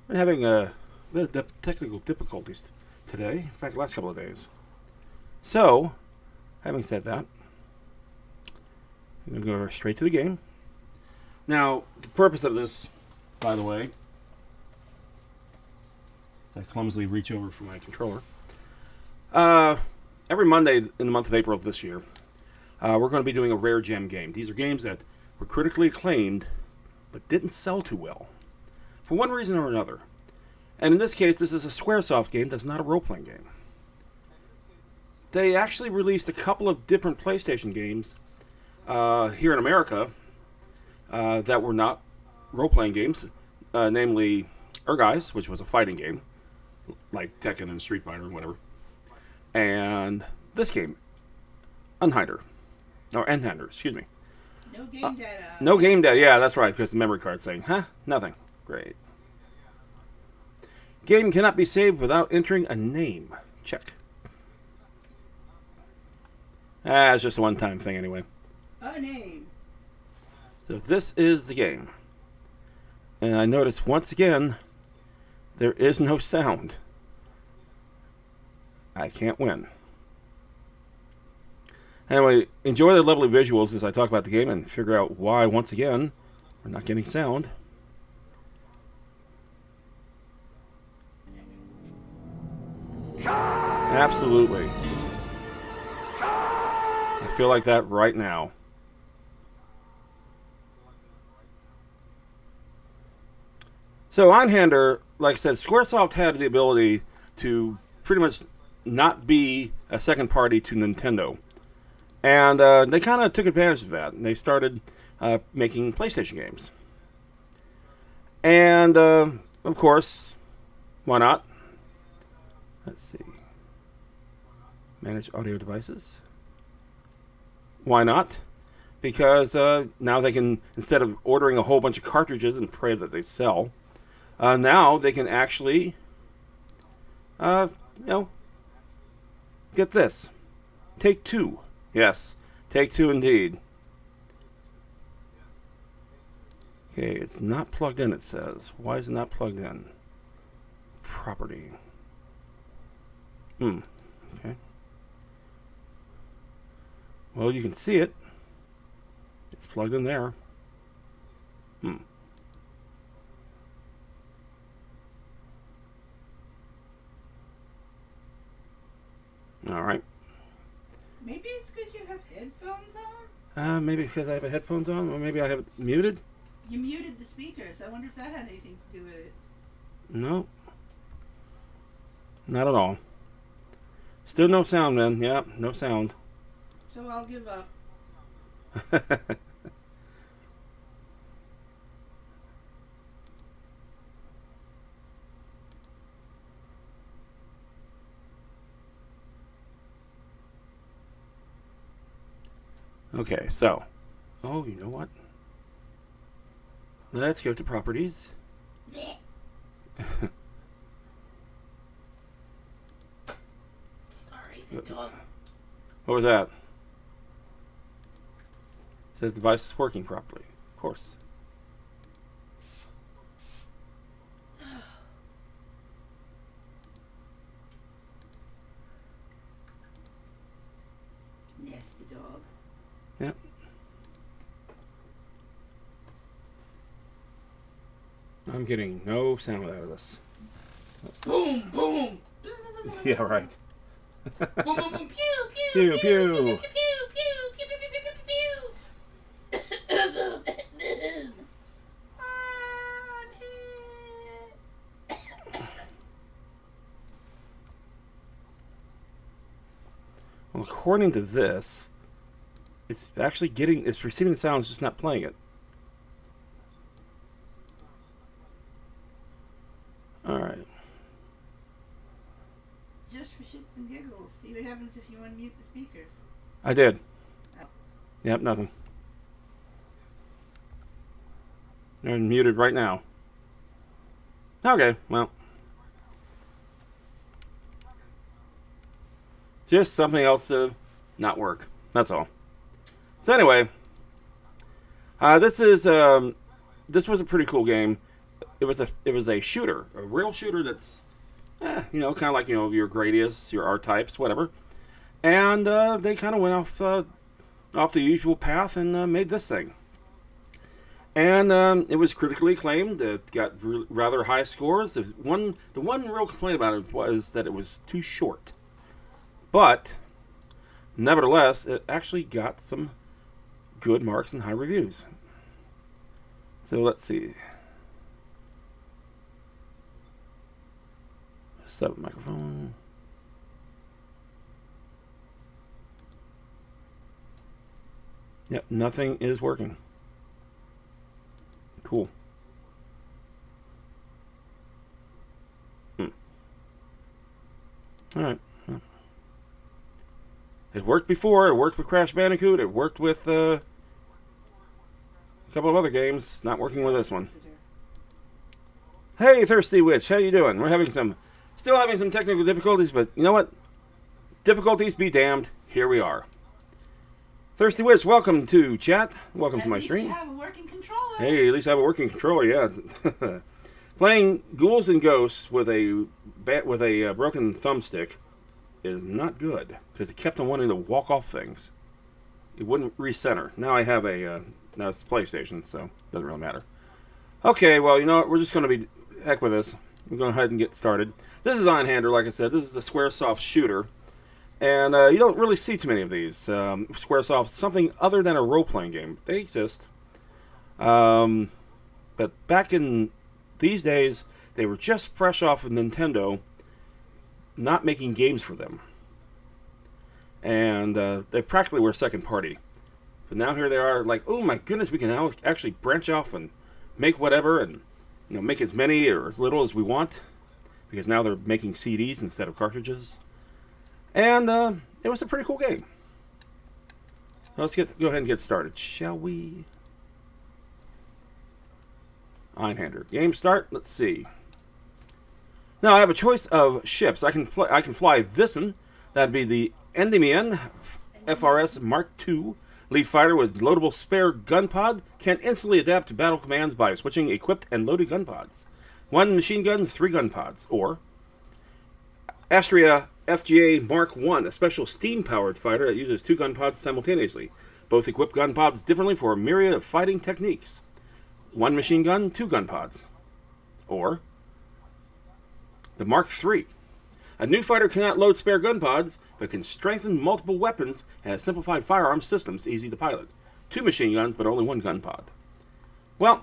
We're having a bit of technical difficulties today. In fact, the last couple of days. So, having said that, I'm going to go straight to the game. Now, the purpose of this, by the way, I clumsily reach over for my controller. Every Monday in the month of April of this year, we're going to be doing a rare gem game. These are games that were critically acclaimed, but didn't sell too well, for one reason or another. And in this case, this is a Squaresoft game that's not a role-playing game. They actually released a couple of different PlayStation games here in America that were not role-playing games, namely Guys, which was a fighting game, like Tekken and Street Fighter and whatever, and this game, Einhänder, or Einhänder, excuse me. No game data. No game data, yeah, that's right, because the memory card's saying, nothing. Great. Game cannot be saved without entering a name. Check. It's just a one-time thing anyway. A name. So this is the game. And I notice once again, there is no sound. I can't win. Anyway, enjoy the lovely visuals as I talk about the game and figure out why, once again, we're not getting sound. Absolutely. I feel like that right now. So, Einhänder, like I said, Squaresoft had the ability to pretty much not be a second party to Nintendo. And they kind of took advantage of that. And they started making PlayStation games. And, of course, why not? Let's see. Manage audio devices. Why not? Because now they can, instead of ordering a whole bunch of cartridges and pray that they sell, now they can actually, get this. Take two. Yes, take two indeed. Okay, it's not plugged in, it says. Why is it not plugged in? Property. Okay. Well, you can see it. It's plugged in there. All right. Maybe it's because you have headphones on? Maybe because I have headphones on, or maybe I have it muted. You muted the speakers. I wonder if that had anything to do with it. No. Not at all. Still no sound, man. Yep, no sound. So I'll give up. Okay, so. Oh, you know what? Let's go to properties. Sorry, the dog. What was that? It says device is working properly. Of course. Nasty dog. Yep. I'm getting no sound out of this. Boom, boom. Yeah, right. Boom, boom, boom. Pew, pew, Pew, pew. Well, according to this, it's actually it's receiving the sound, it's just not playing it. Alright. Just for shits and giggles. See what happens if you unmute the speakers. I did. Oh. Yep, nothing. They're muted right now. Okay, well. Just something else to not work. That's all. So anyway, this was a pretty cool game. It was a shooter, a real shooter that's, kind of like your Gradius, your R-Types, whatever. And they kind of went off the usual path and made this thing. And it was critically acclaimed. It got rather high scores. The one real complaint about it was that it was too short. But nevertheless, it actually got some good marks and high reviews. So let's see. Set up the microphone. Yep, nothing is working. Cool. Alright. It worked before. It worked with Crash Bandicoot. It worked with a couple of other games. Not working with this one. Hey, Thirsty Witch. How you doing? We're still having some technical difficulties, but you know what? Difficulties be damned. Here we are. Thirsty Witch, welcome to chat. Welcome to my stream. You have a working controller. Hey, at least I have a working controller, yeah. Playing Ghouls and Ghosts with a broken thumbstick is not good, because it kept on wanting to walk off things. It wouldn't recenter. Now I have now it's the PlayStation, so it doesn't really matter. Okay, well, you know what? We're just going to be heck with this. We're going to go ahead and get started. This is Einhänder, like I said. This is a Squaresoft shooter. And you don't really see too many of these. Squaresoft, something other than a role-playing game. They exist. But back in these days, they were just fresh off of Nintendo not making games for them. And they practically were second party. But now here they are, like, oh my goodness, we can now actually branch off and make whatever, and make as many or as little as we want. Because now they're making CDs instead of cartridges. And it was a pretty cool game. Let's go ahead and get started, shall we? Einhänder. Game start. Let's see. Now I have a choice of ships. I can fly this one. That'd be the Endymion FRS Mark II. Lead fighter with loadable spare gun pod. Can instantly adapt to battle commands by switching equipped and loaded gun pods. 1 machine gun, 3 gun pods. Or Astria FGA Mark I, a special steam-powered fighter that uses 2 gun pods simultaneously. Both equip gun pods differently for a myriad of fighting techniques. 1 machine gun, 2 gun pods. Or the Mark III. A new fighter cannot load spare gun pods, but can strengthen multiple weapons and has simplified firearm systems easy to pilot. 2 machine guns, but only 1 gun pod. Well,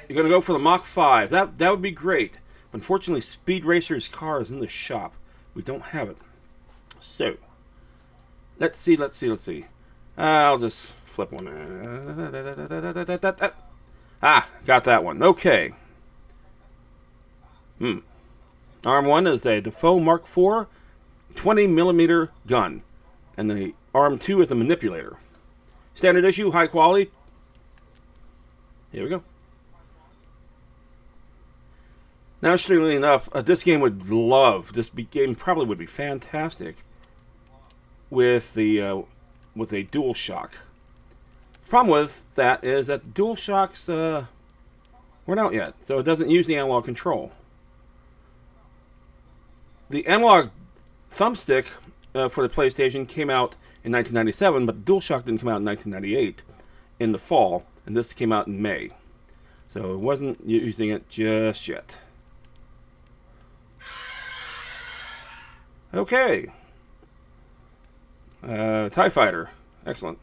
you're going to go for the Mach 5. That would be great. Unfortunately, Speed Racer's car is in the shop. We don't have it. So, let's see. I'll just flip one. Got that one. Okay. Arm 1 is a Defoe Mark IV 20mm gun. And the Arm 2 is a manipulator. Standard issue, high quality. Here we go. Now, interestingly enough, this game probably would be fantastic with a DualShock. The problem with that is that DualShocks weren't out yet, so it doesn't use the analog control. The analog thumbstick for the PlayStation came out in 1997, but the DualShock didn't come out in 1998 in the fall, and this came out in May. So it wasn't using it just yet. Okay. TIE Fighter. Excellent.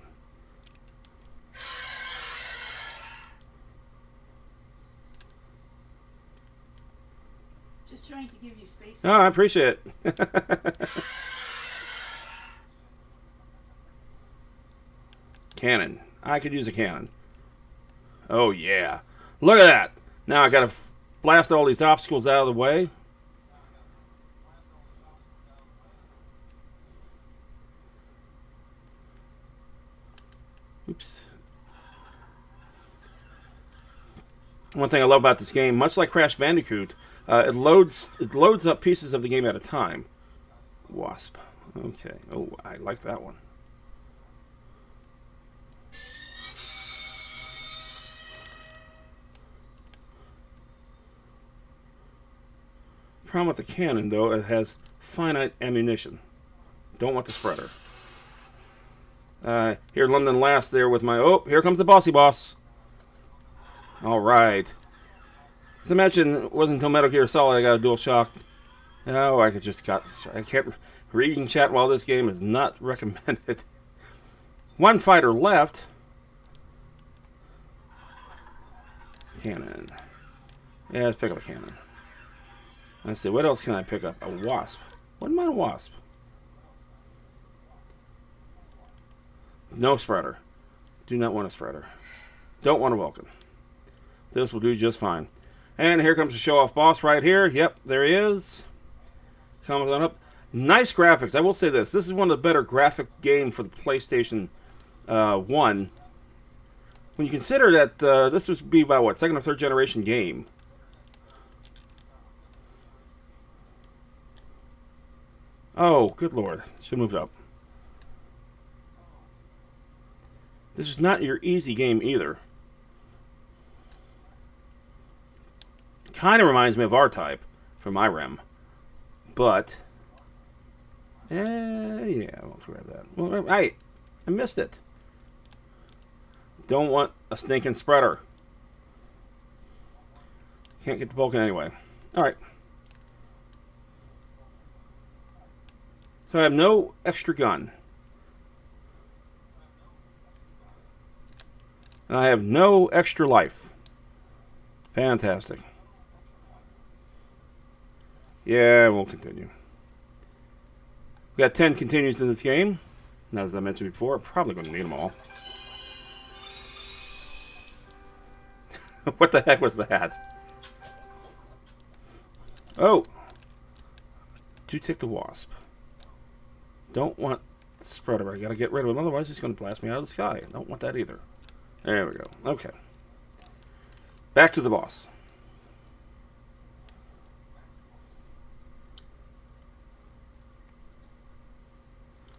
Just trying to give you space. Oh, I appreciate it. Cannon. I could use a cannon. Oh, yeah. Look at that. Now I gotta blast all these obstacles out of the way. Oops. One thing I love about this game, much like Crash Bandicoot, it loads up pieces of the game at a time. Wasp. Okay. Oh, I like that one. Problem with the cannon, though, it has finite ammunition. Don't want the spreader. Here, London last there with my... Oh, here comes the bossy boss. All right. Just imagine it wasn't until Metal Gear Solid I got a dual shock. Oh, I can't... Reading chat while this game is not recommended. One fighter left. Cannon. Yeah, let's pick up a cannon. Let's see, what else can I pick up? A wasp. Wouldn't mind a wasp. No spreader. Do not want a spreader. Don't want a Vulcan. This will do just fine. And here comes the show-off boss right here. Yep, there he is. Comes on up. Nice graphics. I will say this. This is one of the better graphic games for the PlayStation 1. When you consider that this would be about, what, second or third generation game. Oh, good lord. Should have moved up. This is not your easy game either. Kind of reminds me of R-Type from IREM. But, yeah, I won't grab that. Well, I missed it. Don't want a stinking spreader. Can't get the Vulcan anyway. Alright. So I have no extra gun. And I have no extra life. Fantastic. Yeah, we'll continue. We got 10 continues in this game. And as I mentioned before, I'm probably going to need them all. What the heck was that? Oh! Do take the wasp. Don't want the spreader. I gotta get rid of him, otherwise he's gonna blast me out of the sky. Don't want that either. There we go. Okay. Back to the boss.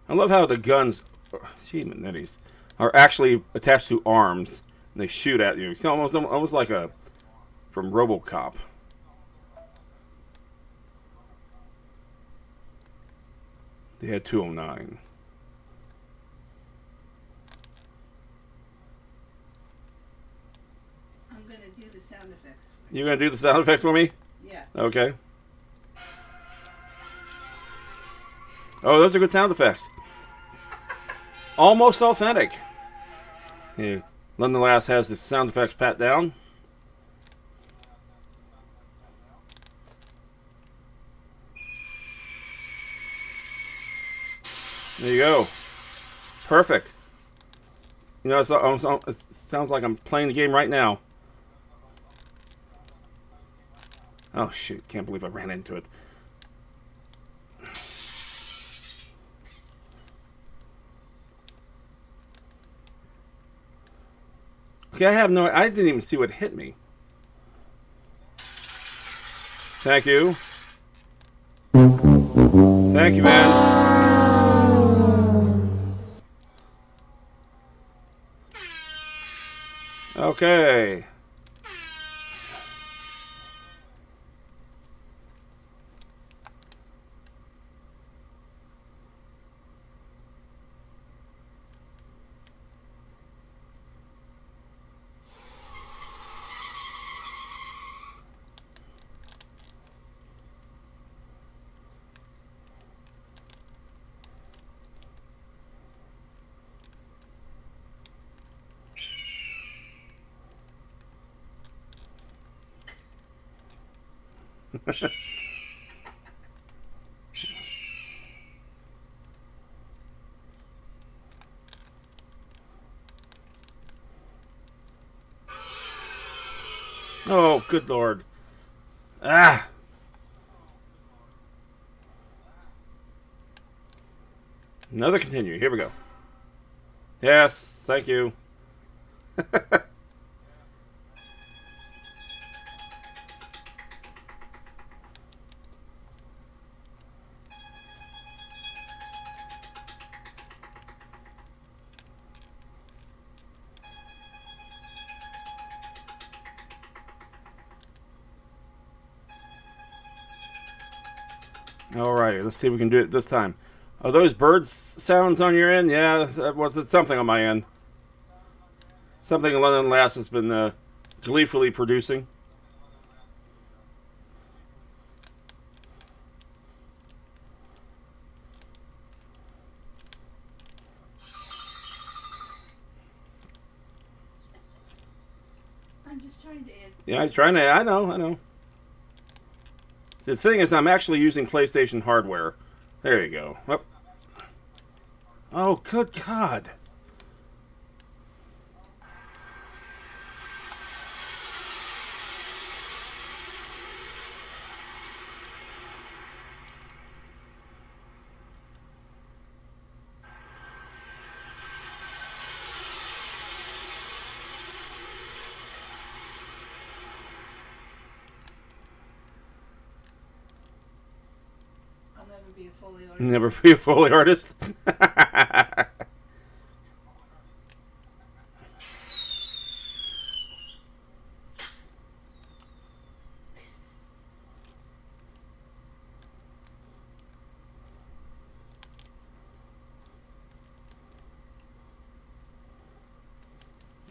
I love how the guns, are actually attached to arms. And they shoot at you. It's almost like a from RoboCop. They had 209. I'm gonna do the sound effects. You're gonna do the sound effects for me? Yeah. Okay. Oh, those are good sound effects. Almost authentic. Here, nonetheless, has the sound effects pat down. There you go. Perfect. You know, it sounds like I'm playing the game right now. Oh, shoot. Can't believe I ran into it. Okay, I didn't even see what hit me. Thank you. Thank you, man. Okay. Oh, good lord. Ah! Another continue. Here we go. Yes, thank you. Alright, let's see if we can do it this time. Are those birds sounds on your end? Yeah, that was something on my end. Something London Lass has been gleefully producing. I'm just trying to add. Yeah, I'm trying to. I know. The thing is, I'm actually using PlayStation hardware. There you go. Oh, good God. I'll never be a Foley artist. Never be a Foley artist.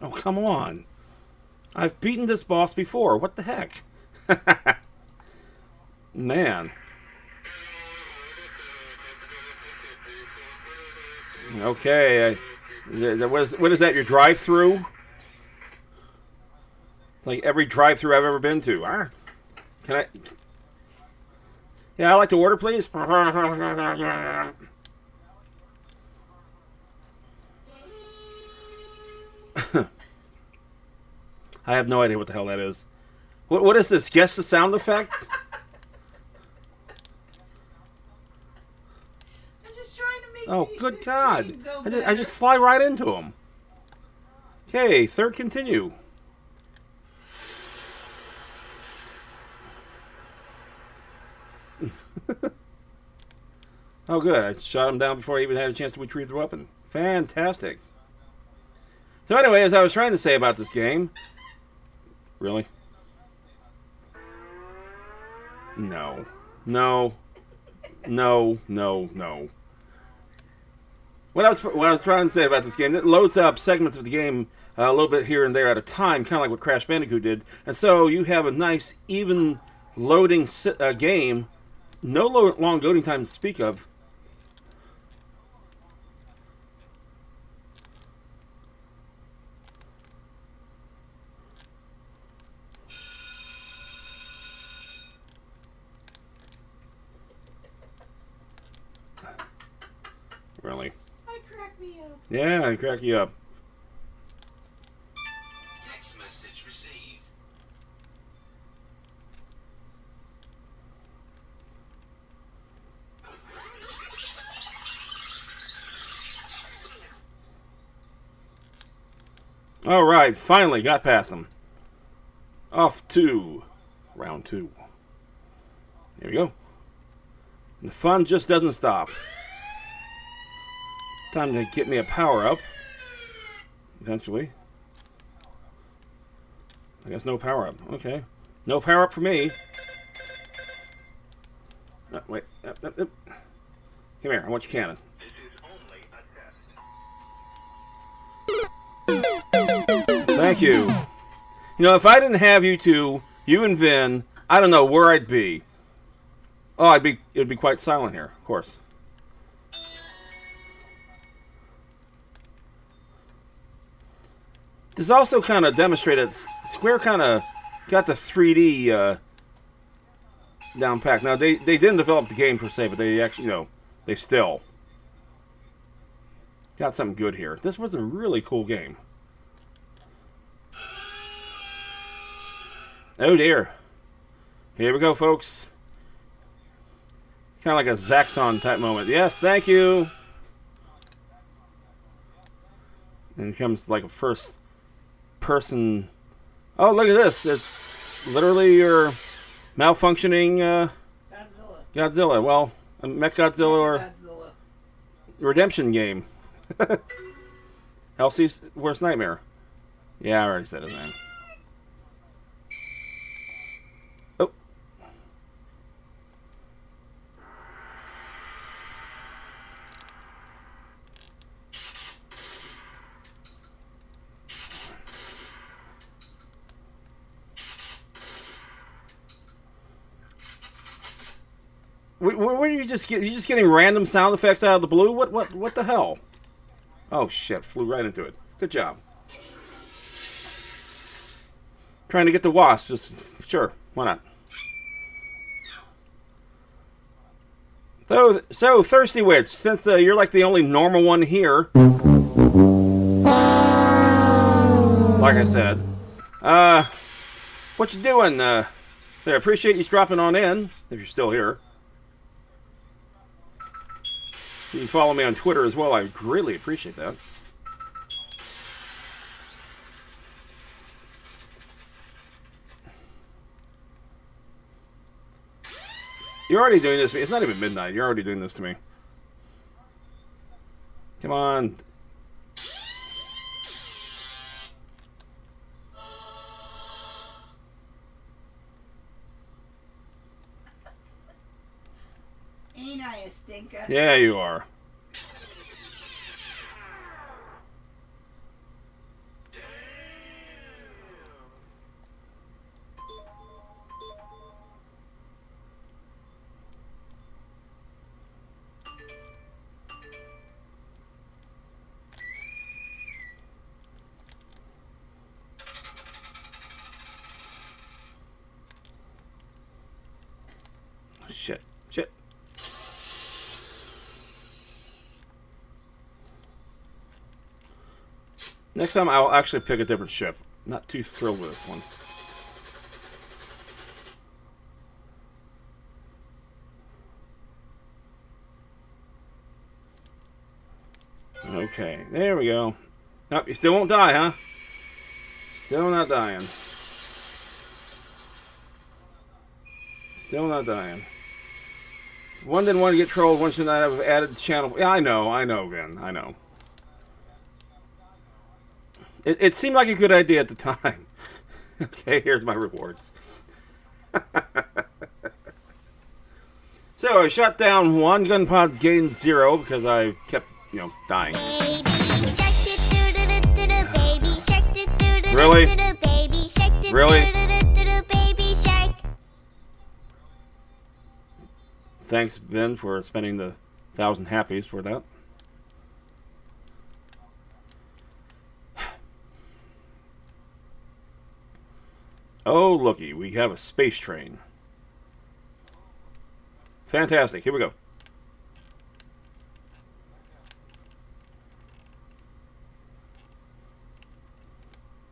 Oh, come on. I've beaten this boss before. What the heck? Man. Okay. What is that, your drive-through? Like every drive-through I've ever been to. Can I... Yeah, I'd like to order, please. I have no idea what the hell that is. What is this? Guess the sound effect? I'm just trying to make. Oh, good God! Screen go I just fly right into him. Okay, third continue. Oh, good. I shot him down before I even had a chance to retrieve the weapon. Fantastic. So anyway, as I was trying to say about this game... Really? No. No. No. No. No. What I was trying to say about this game, it loads up segments of the game a little bit here and there at a time, kind of like what Crash Bandicoot did. And so you have a nice, even loading game. No long loading time to speak of. Really? Crack me up. Yeah, I crack you up. Text message received. All right, finally got past them. Off to round 2. Here we go. The fun just doesn't stop. Time to get me a power-up. Eventually. I guess no power-up. Okay. No power-up for me. Wait. Come here. I want your cannon. Thank you. You know, if I didn't have you two, you and Vin, I don't know where I'd be. Oh, it'd be quite silent here, of course. This also kind of demonstrated Square kind of got the 3D down packed. Now they didn't develop the game per se, but they actually, you know, they still got something good here. This was a really cool game. Oh dear. Here we go, folks. Kind of like a Zaxxon type moment. Yes, thank you. And it comes like a first person. Oh, look at this. It's literally your malfunctioning Godzilla. Well, a Mech-Godzilla or Godzilla. redemption game. Elsie's Worst Nightmare. Yeah, I already said his name. Oh. What are you just getting? You just getting random sound effects out of the blue? What the hell? Oh shit! Flew right into it. Good job. Trying to get the wasp. Just sure. Why not? So Thirsty Witch, since you're like the only normal one here, like I said, what you doing? I appreciate you dropping on in if you're still here. You can follow me on Twitter as well. I greatly appreciate that. You're already doing this to me. It's not even midnight. You're already doing this to me. Come on. Ain't I a stinker? Yeah, you are. Shit. Next time I'll actually pick a different ship. Not too thrilled with this one. Okay, there we go. Nope, you still won't die, huh? Still not dying. Still not dying. One didn't want to get trolled. One should not have added the channel. Yeah, I know, Vin. I know. It seemed like a good idea at the time. Okay, here's my rewards. So I shot down one gun pods, gained 0 because I kept, dying. Really? Really? Thanks, Ben, for spending the 1,000 happies for that. Oh, looky, we have a space train. Fantastic, here we go.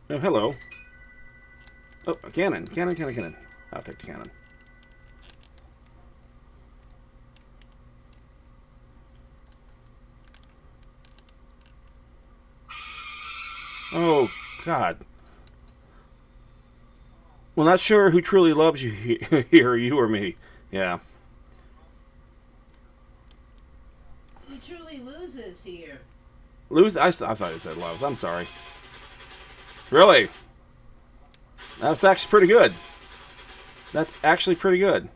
Oh, hello. Oh, a cannon. Cannon. I'll take the cannon. Oh, God. Well, not sure who truly loves you here, you or me. Yeah. Who truly loses here? Lose? I thought it said loves. I'm sorry. Really? That's actually pretty good. That's actually pretty good.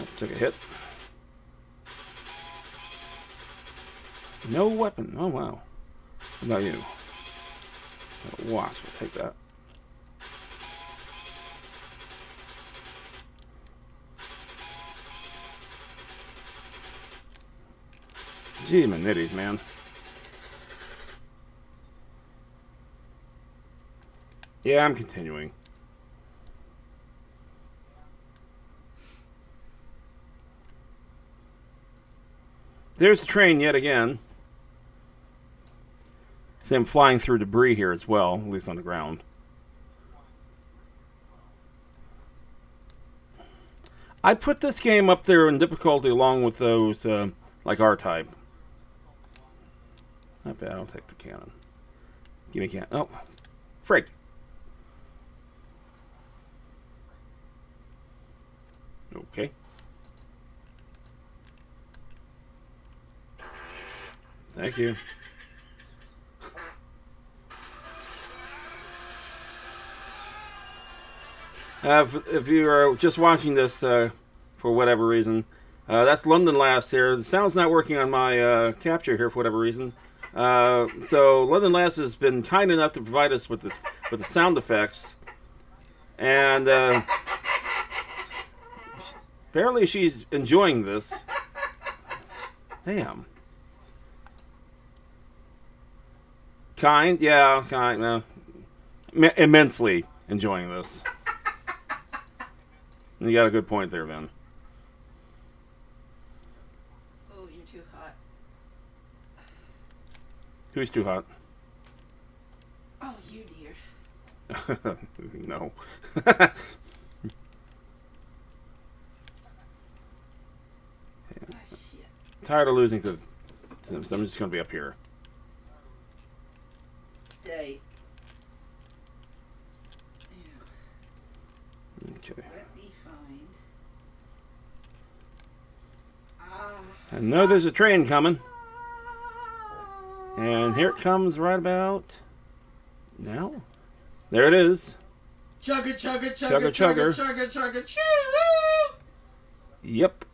Oh, took a hit. No weapon. Oh, wow. How about you? A wasp. We'll take that. Gee, my nitties, man. Yeah, I'm continuing. There's the train yet again. See, I'm flying through debris here as well, at least on the ground. I put this game up there in difficulty along with those, like R-Type. Not bad, I'll take the cannon. Give me a cannon. Oh, frig. Okay. Thank you. If you are just watching this for whatever reason, that's London Lass here. The sound's not working on my capture here for whatever reason. So London Lass has been kind enough to provide us with the sound effects, and Apparently she's enjoying this. Damn. Kind? Yeah, kind. Immensely enjoying this. You got a good point there, Ben. Oh, you're too hot. Who's too hot? Oh, you dear. No. Ah, shit. Tired of losing to so I'm just going to be up here. Stay. Okay. Let me find. Ah. I know there's a train coming. And here it comes right about now. There it is. Chugga, chugga, Chugga, chugga, chugger. chugga, chugga, chugga, choo! Yep.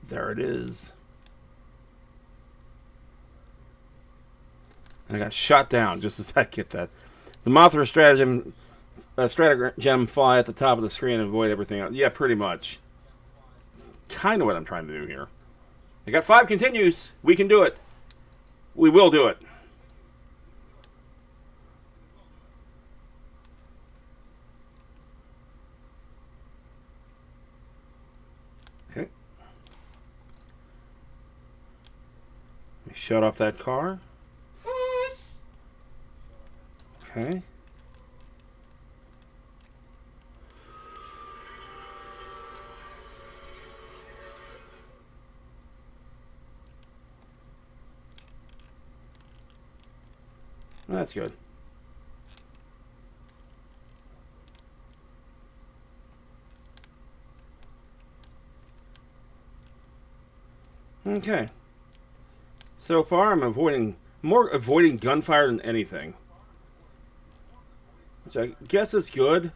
There it is. I got shot down just as I get that. The Mothra stratagem fly at the top of the screen and avoid everything else. Yeah, pretty much. It's kind of what I'm trying to do here. I got 5 continues. We can do it. We will do it. Okay. Let me shut off that car. Okay. That's good. Okay. So far, I'm avoiding gunfire than anything, which I guess is good.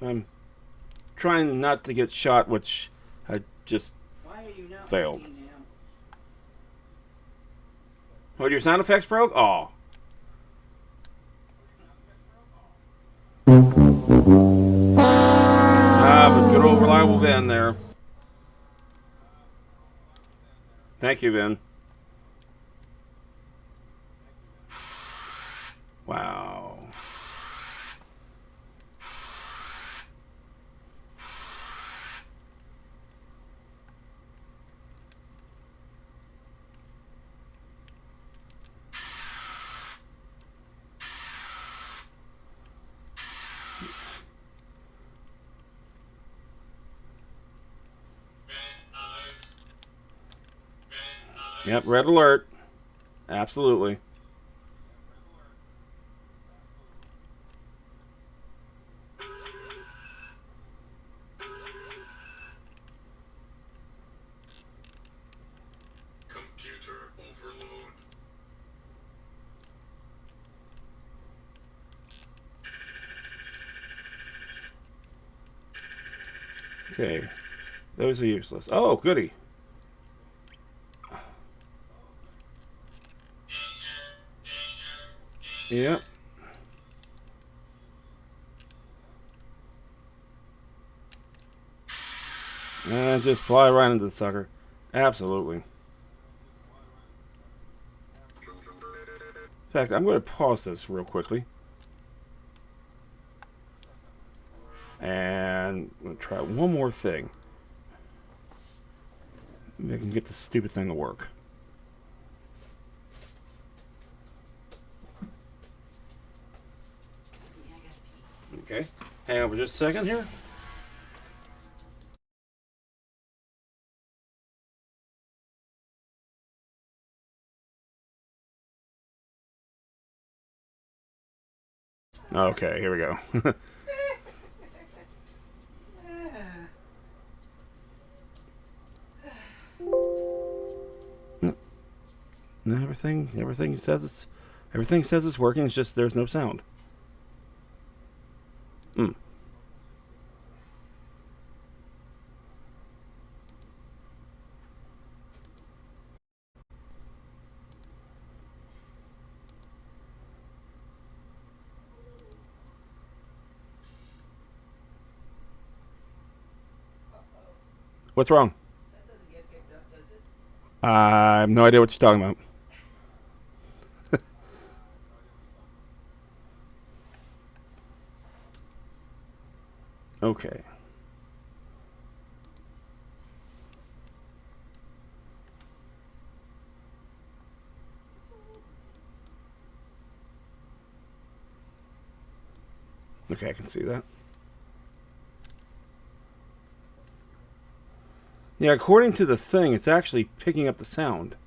I'm trying not to get shot, which I just Why are you not failed. looking now? What, your sound effects broke? Oh. But good old reliable Ben there. Thank you, Ben. Wow. Yep, red alert. Absolutely. Computer overload. Okay. Those are useless. Oh, goody. Yep. And just fly right into the sucker. Absolutely. In fact, I'm going to pause this real quickly. And I'm going to try one more thing. Maybe I can get this stupid thing to work. Okay. Hang on for just a second here. Okay, here we go. No, everything says it's working. It's just there's no sound. What's wrong? That doesn't get picked up, does it? I have no idea what you're talking about. Okay. Okay, I can see that. Yeah, according to the thing, it's actually picking up the sound.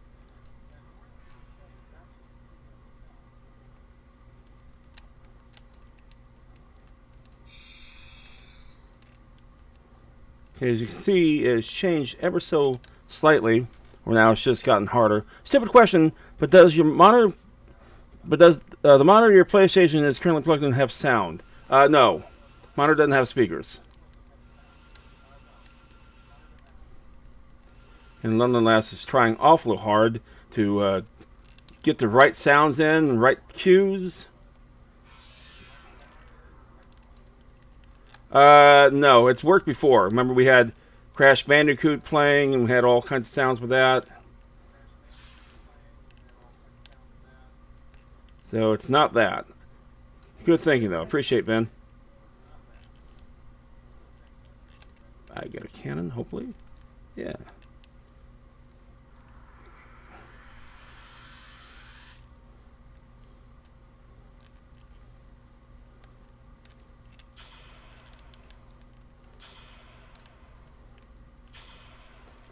Okay, as you can see, it's changed ever so slightly, or now it's just gotten harder. Stupid question, but does your monitor, the monitor your PlayStation is currently plugged in have sound? No. Monitor doesn't have speakers. And London Lass is trying awfully hard to get the right sounds in, right cues. No, it's worked before. Remember we had Crash Bandicoot playing and we had all kinds of sounds with that. So it's not that. Good thinking though. Appreciate Ben. I get a cannon, hopefully. Yeah.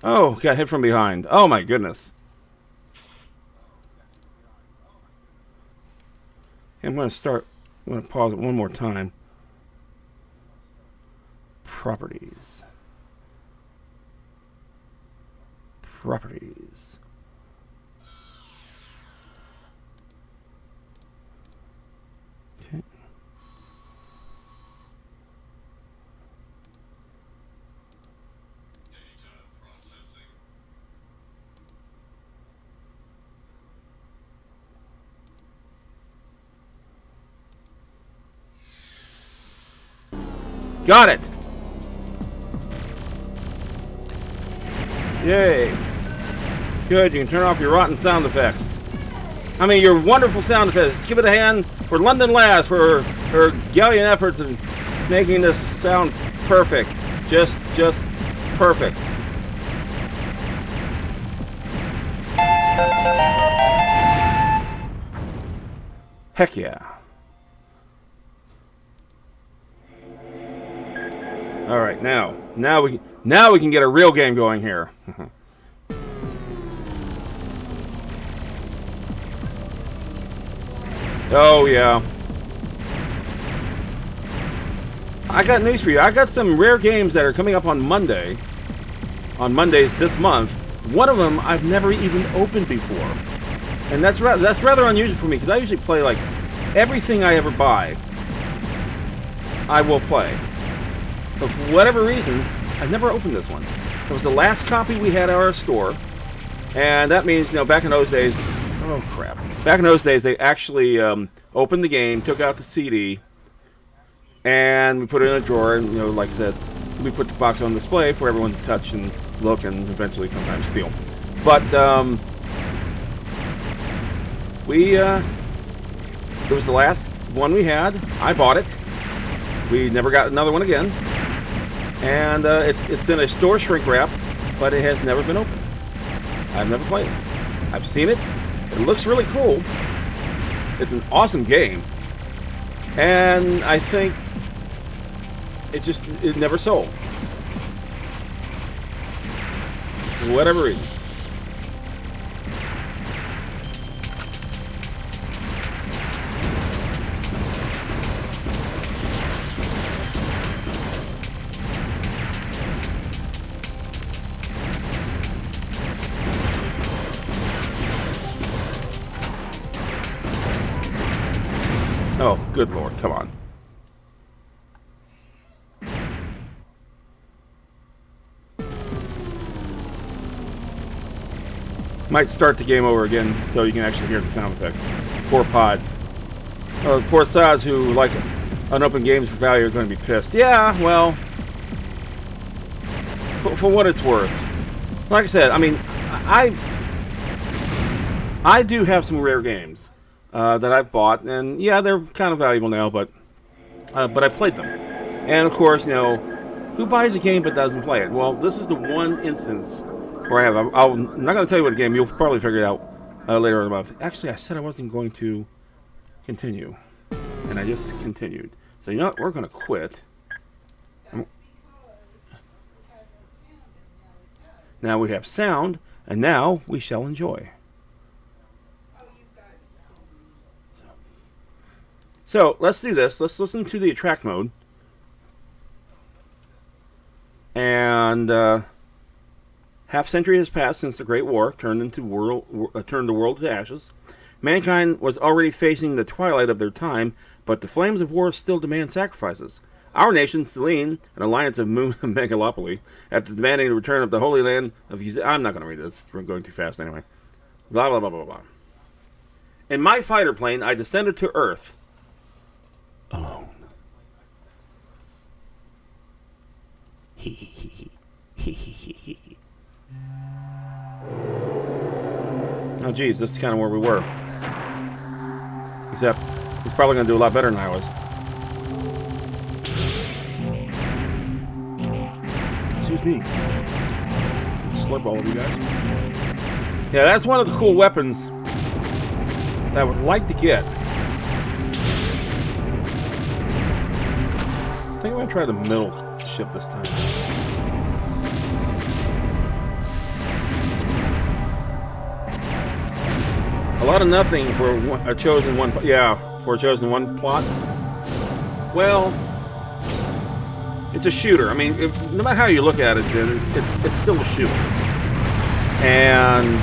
Oh, got hit from behind. Oh my goodness. I'm going to pause it one more time. Properties. Properties. Okay. Got it! Yay. Good, you can turn off your rotten sound effects. I mean, your wonderful sound effects. Give it a hand for London Lass for her gallant efforts in making this sound perfect. Just perfect. Heck yeah. All right, now we can get a real game going here. Oh yeah. I got news for you. I got some rare games that are coming up on Monday. On Mondays this month. One of them I've never even opened before, and that's rather unusual for me because I usually play like everything I ever buy. I will play. But for whatever reason, I've never opened this one. It was the last copy we had at our store, and that means, back in those days, oh crap. Back in those days, they actually opened the game, took out the CD, and we put it in a drawer, and, like I said, we put the box on display for everyone to touch and look and eventually sometimes steal. But, it was the last one we had. I bought it. We never got another one again. And it's in a store shrink wrap, but it has never been opened. I've never played it. I've seen it. It looks really cool. It's an awesome game. And I think it never sold. For whatever reason. Oh, good lord, come on. Might start the game over again so you can actually hear the sound effects. Poor pods. Oh, poor sods who like unopened games for value are going to be pissed. Yeah, well, for what it's worth. Like I said, I mean, I do have some rare games that I've bought, and yeah, they're kind of valuable now, but I played them. And of course, you know, who buys a game but doesn't play it? Well, this is the one instance where I have. I'm not going to tell you what game. You'll probably figure it out later in the month. Actually, I said I wasn't going to continue, and I just continued. So you know what? We're going to quit. Now we have sound, and now we shall enjoy. So let's do this. Let's listen to the attract mode. And half century has passed since the Great War turned the world to ashes. Mankind was already facing the twilight of their time, but the flames of war still demand sacrifices. Our nation, Selene, an alliance of Megalopoly, after demanding the return of the Holy Land of I'm not going to read this. We're going too fast anyway. Blah, blah, blah, blah, blah. In my fighter plane, I descended to Earth. Alone. Oh, geez, this is kind of where we were. Except, he's probably going to do a lot better than I was. Excuse me. Slurp all of you guys. Yeah, that's one of the cool weapons that I would like to get. I think I'm going to try the middle ship this time. A lot of nothing for a chosen one. Yeah, for a chosen one plot. Well, it's a shooter. I mean, no matter how you look at it, it's still a shooter. And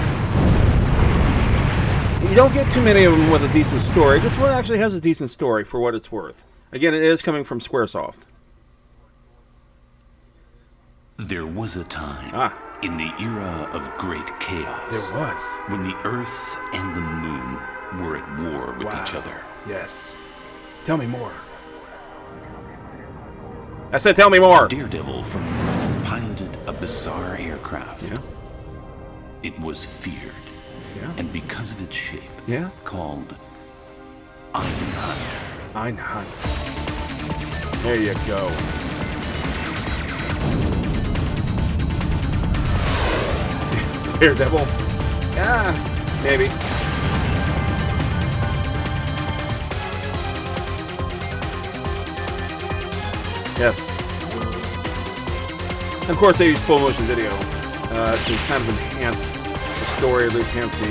you don't get too many of them with a decent story. This one actually has a decent story for what it's worth. Again, it is coming from Squaresoft. There was a time in the era of great chaos. There was. When the Earth and the Moon were at war with each other. Yes. Tell me more. I said tell me more. A daredevil from the Moon piloted a bizarre aircraft. Yeah. It was feared. Yeah. And because of its shape. Yeah. Called Einhänder. Einhänder. There you go. Daredevil. Yeah, maybe. Yes. And of course, they use full motion video to kind of enhance the story, or at least enhance the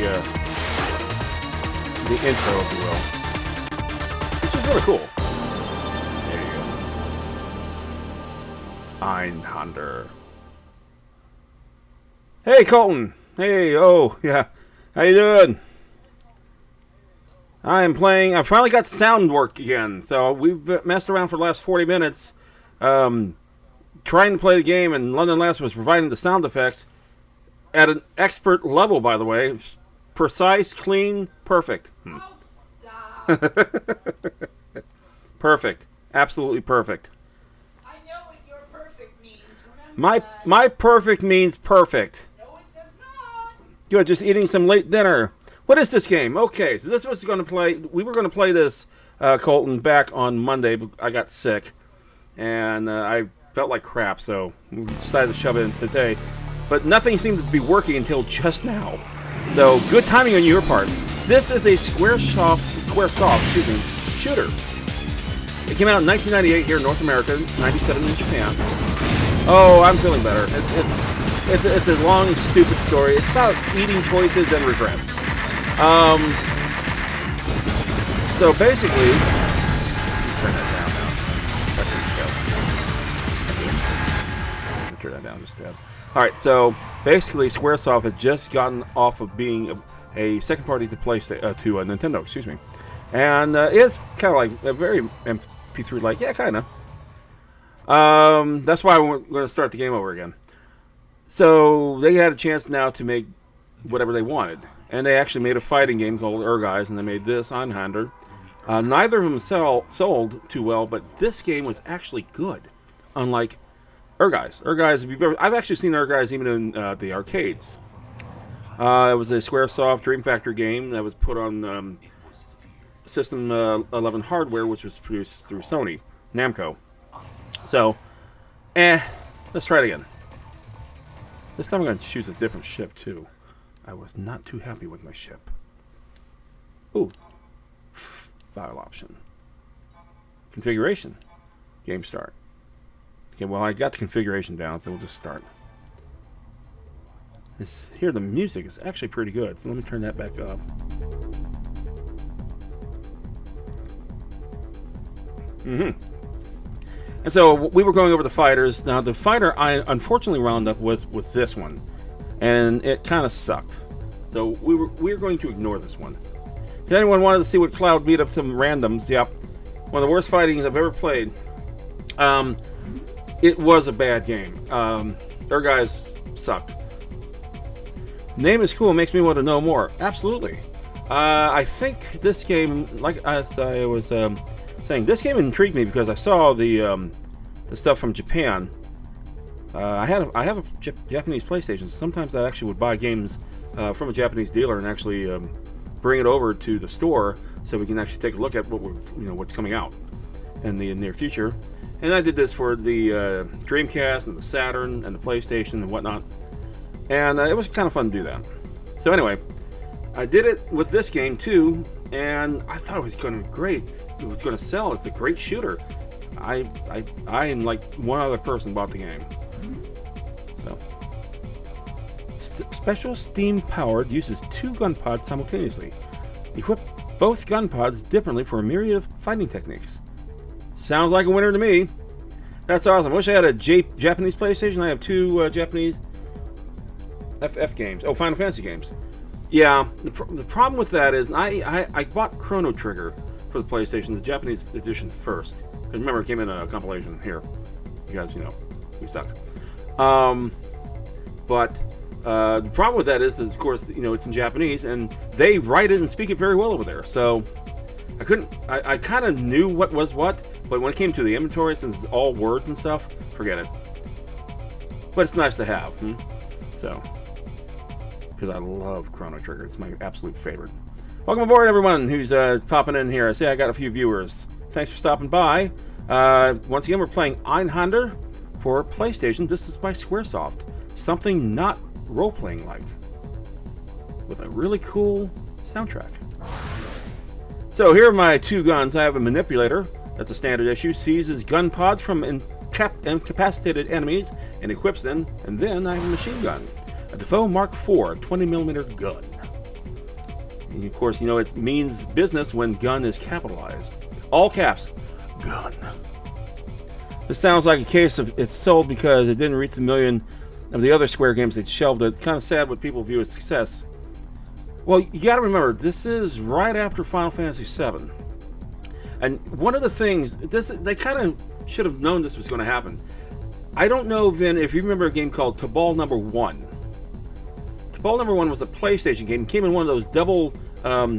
intro, if you will, which is really cool. There you go. Einhänder. Hey, Colton. Hey, oh, yeah. How you doing? I finally got the sound work again. So we've messed around for the last 40 minutes trying to play the game, and London Last was providing the sound effects at an expert level, by the way. Precise, clean, perfect. Oh, stop. Perfect. Absolutely perfect. I know what your perfect means. Remember that. My perfect means perfect. No, it does not. You're just eating some late dinner. What is this game? Okay, so this was going to play. We were going to play this, Colton, back on Monday, but I got sick, and I felt like crap, so we decided to shove it in today. But nothing seemed to be working until just now. So good timing on your part. This is a Squaresoft, shooter. It came out in 1998 here in North America, 97 in Japan. Oh, I'm feeling better. It's a long, stupid story. It's about eating choices and regrets. So basically, turn that down now. That's turn that down instead. All right. So basically, Squaresoft has just gotten off of being a second party to Nintendo. Excuse me, and it's kind of like a very MP3 like. Yeah, kind of. That's why we're going to start the game over again. So they had a chance now to make whatever they wanted. And they actually made a fighting game called Guys, and they made this, Einhänder. Neither of them sold too well, but this game was actually good. Unlike Guys. Guys, if you've ever, I've actually seen Guys even in the arcades. It was a SquareSoft Dream Factory game that was put on System 11 hardware, which was produced through Sony, Namco. So, let's try it again. This time I'm going to choose a different ship, too. I was not too happy with my ship. Ooh. File option. Configuration. Game start. Okay, well, I got the configuration down, so we'll just start. Here, the music is actually pretty good, so let me turn that back up. And so we were going over the fighters. Now, the fighter I unfortunately wound up with was this one, and it kind of sucked. So we're going to ignore this one. If anyone wanted to see what Cloud beat up some randoms, yep, one of the worst fighting I've ever played. It was a bad game. Guys sucked. Name is cool. Makes me want to know more. Absolutely. I think this game, like as I was saying, this game intrigued me because I saw the stuff from Japan. I have a Japanese PlayStation. Sometimes I actually would buy games from a Japanese dealer and actually bring it over to the store so we can actually take a look at what's coming out in the near future. And I did this for the Dreamcast and the Saturn and the PlayStation and whatnot. And it was kind of fun to do that. So anyway, I did it with this game too, and I thought it was going to be great. It was going to sell. It's a great shooter. I and like one other person bought the game. So, special steam powered uses 2 gun pods simultaneously. Equip both gun pods differently for a myriad of fighting techniques. Sounds like a winner to me. That's awesome. Wish I had a Japanese PlayStation. I have 2 Japanese FF games. Oh, Final Fantasy games. Yeah, the problem with that is I bought Chrono Trigger for the PlayStation, the Japanese edition first. Because remember, it came in a compilation here. You guys, we suck. But the problem with that is of course, it's in Japanese, and they write it and speak it very well over there. So I kind of knew what was what, but when it came to the inventory, since it's all words and stuff, forget it. But it's nice to have. So, because I love Chrono Trigger. It's my absolute favorite. Welcome aboard, everyone who's popping in here. I see I got a few viewers. Thanks for stopping by. Once again, we're playing Einhänder for PlayStation. This is by Squaresoft. Something not role-playing like, with a really cool soundtrack. So here are my 2 guns. I have a manipulator. That's a standard issue. Seizes gun pods from incapacitated enemies and equips them. And then I have a machine gun. A Defoe Mark IV 20mm gun. And of course, it means business when gun is capitalized. All caps. Gun. This sounds like a case of it's sold because it didn't reach the million of the other Square games they'd shelved it. It's kind of sad what people view as success. Well, you got to remember, this is right after Final Fantasy VII. And one of the things, they kind of should have known this was going to happen. I don't know, Vin, if you remember a game called Cabal Number 1. Cabal Number 1 was a PlayStation game. It came in one of those double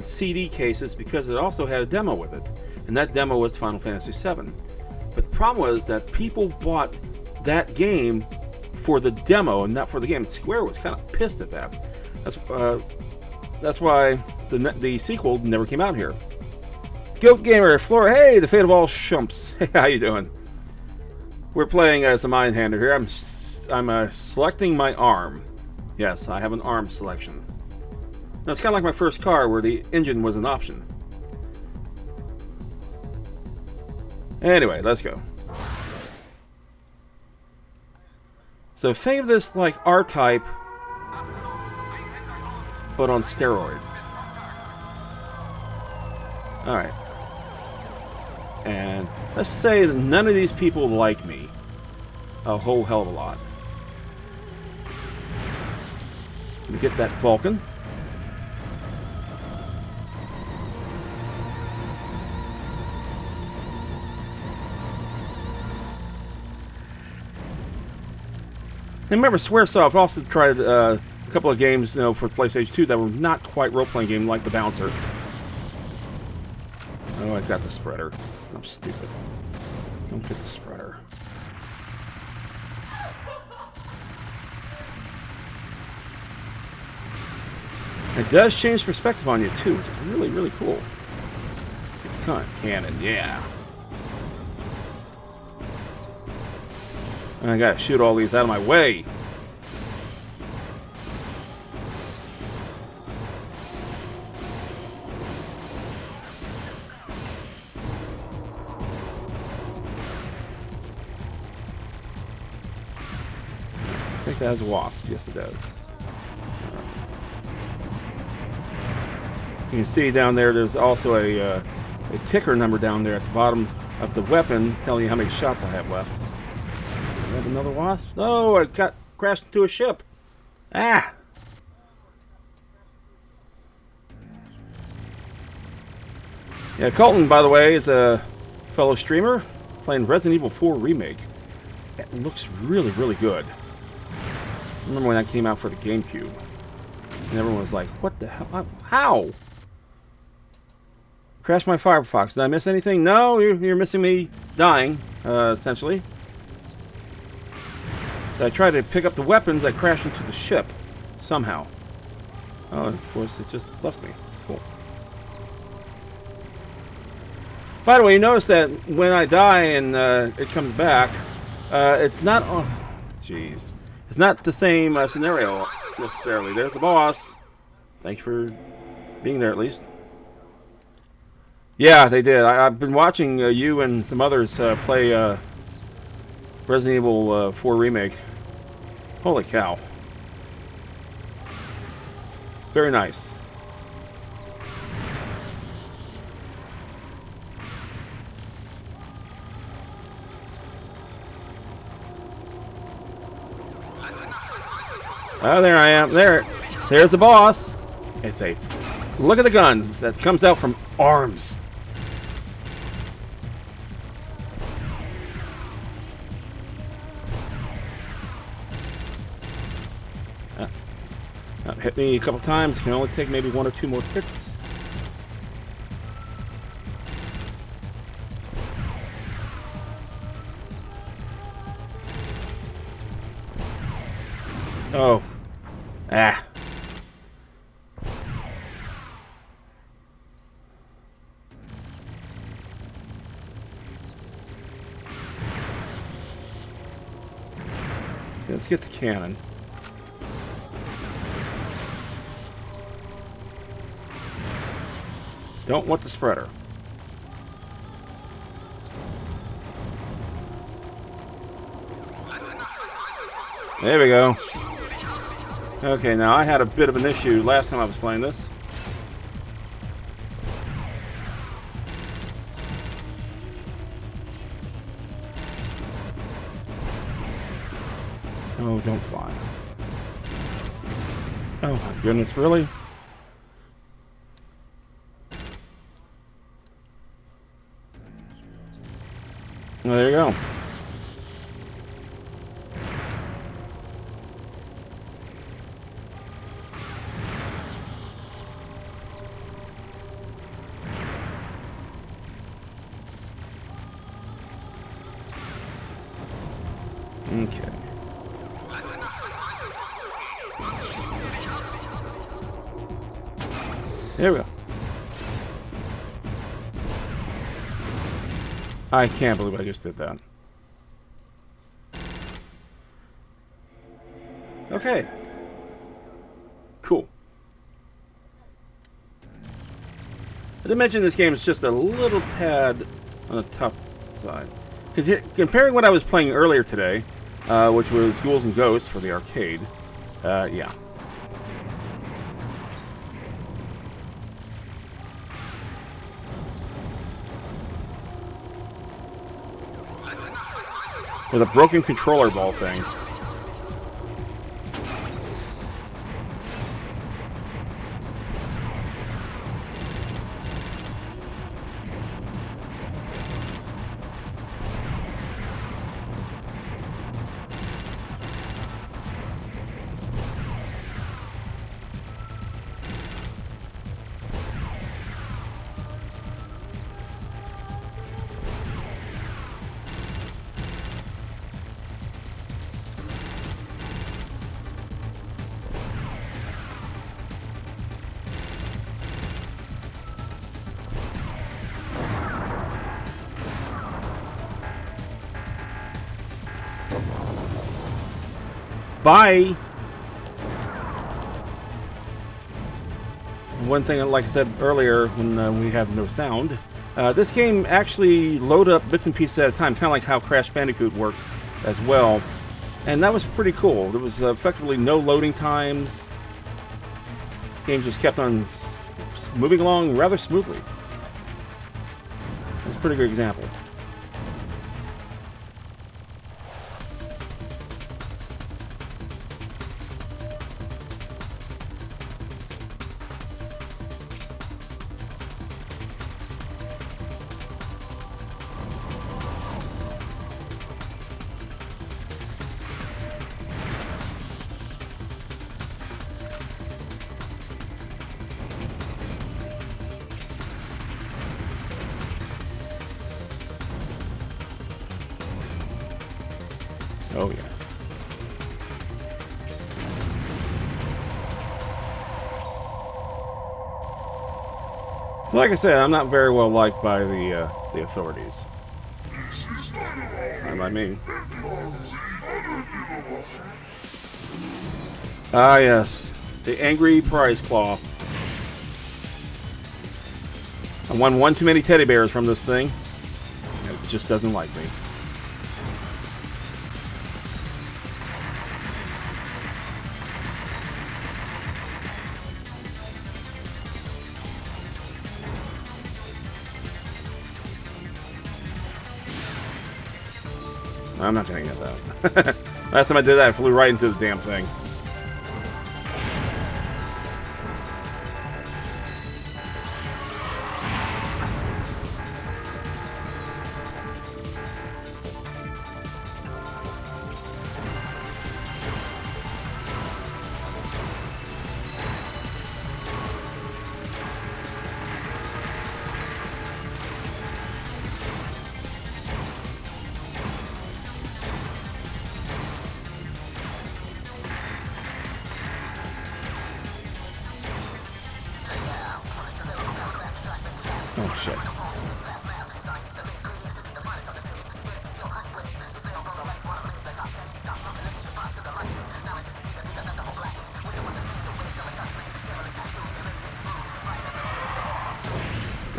CD cases because it also had a demo with it. And that demo was Final Fantasy VII. But the problem was that people bought that game for the demo and not for the game. Square was kind of pissed at that. That's why the sequel never came out here. Goat Gamer, Flora, hey, the fate of all shumps. Hey, how you doing? We're playing some Einhänder here. I'm selecting my arm. Yes, I have an arm selection. Now, it's kind of like my first car where the engine was an option. Anyway, let's go. So think of this like R-Type, but on steroids. Alright. And let's say that none of these people like me a whole hell of a lot. Let me get that Vulcan. And remember, Squaresoft also tried a couple of games, for PlayStation 2 that were not quite role-playing game, like The Bouncer. Oh, I got the spreader. I'm stupid. Don't get the spreader. It does change perspective on you too, which is really, really cool. Cannon, yeah. I gotta shoot all these out of my way. I think that has a wasp. Yes, it does. You can see down there, there's also a ticker number down there at the bottom of the weapon telling you how many shots I have left. I have another wasp? Oh, I got crashed into a ship. Ah! Yeah, Colton, by the way, is a fellow streamer playing Resident Evil 4 Remake. It looks really, really good. I remember when that came out for the GameCube. And everyone was like, what the hell? How? Crashed my Firefox. Did I miss anything? No, you're missing me dying, essentially. So I tried to pick up the weapons, I crashed into the ship. Somehow. Oh, of course, it just left me. Cool. By the way, you notice that when I die and it comes back, it's not... Oh, jeez. It's not the same scenario, necessarily. There's the boss. Thank you for being there, at least. Yeah, they did. I've been watching you and some others play Resident Evil 4 Remake. Holy cow. Very nice. Oh, there I am. There's the boss. It's a... Look at the guns that comes out from arms. Hit me a couple times. Can only take maybe 1 or 2 more hits. Oh. Ah. Let's get the cannon. Don't want the spreader. There we go. Okay, now I had a bit of an issue last time I was playing this. Oh, don't fly. Oh my goodness, really? Well, there you go. Okay. There we go. I can't believe I just did that. Okay. Cool. I did mention this game is just a little tad on the tough side. Comparing what I was playing earlier today, which was Ghouls and Ghosts for the arcade, yeah. With a broken controller of all things. Bye! One thing, like I said earlier, when we have no sound, this game actually loaded up bits and pieces at a time, kind of like how Crash Bandicoot worked as well. And that was pretty cool. There was effectively no loading times. Game just kept on moving along rather smoothly. That's a pretty good example. Oh, yeah. So like I said, I'm not very well liked by the authorities. Not by me. Ah, yes. The angry prize claw. I won one too many teddy bears from this thing. It just doesn't like me. I'm not gonna get that. Last time I did that, I flew right into the damn thing. Oh, shit.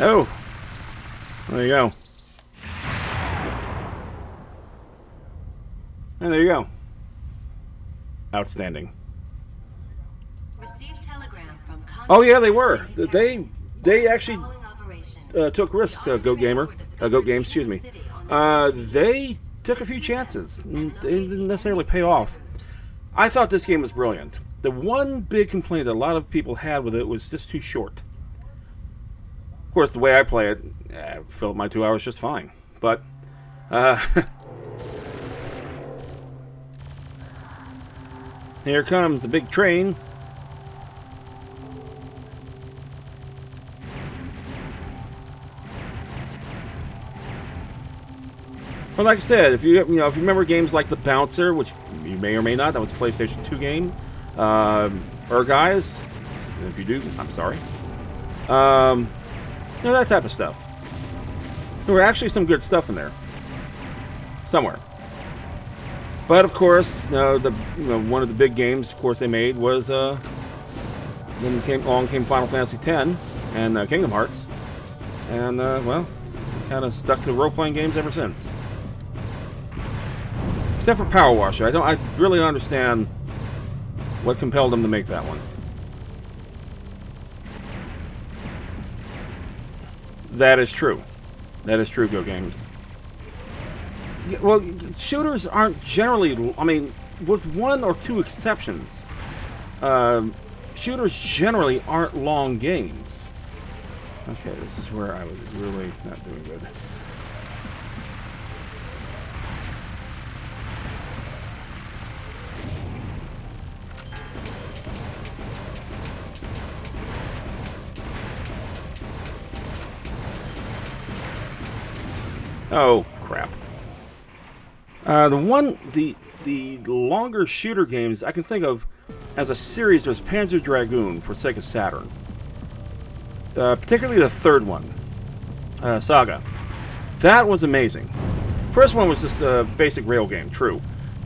Oh! There you go. And there you go. Outstanding. Received telegram from Oh yeah, they were. They actually took risks. Goat Games, excuse me. They took a few chances. They didn't necessarily pay off. I thought this game was brilliant. The one big complaint that a lot of people had with it was just too short. Of course, the way I play it, I filled my 2 hours just fine. But here comes the big train. But like I said, if you remember games like The Bouncer, which you may or may not, that was a PlayStation 2 game. Guys, if you do, I'm sorry. That type of stuff. There were actually some good stuff in there, somewhere. But of course, one of the big games, of course, they made was then along came Final Fantasy X and Kingdom Hearts, and well, kind of stuck to role-playing games ever since. Except for Power Washer, I really don't understand what compelled them to make that one. That is true. That is true, Go Games. Well, shooters aren't generally, I mean, with one or two exceptions, shooters generally aren't long games. Okay, this is where I was really not doing good. Oh, crap. The longer shooter games I can think of as a series was Panzer Dragoon for Sega Saturn. Particularly the third one, Saga. That was amazing. First one was just a basic rail game, true.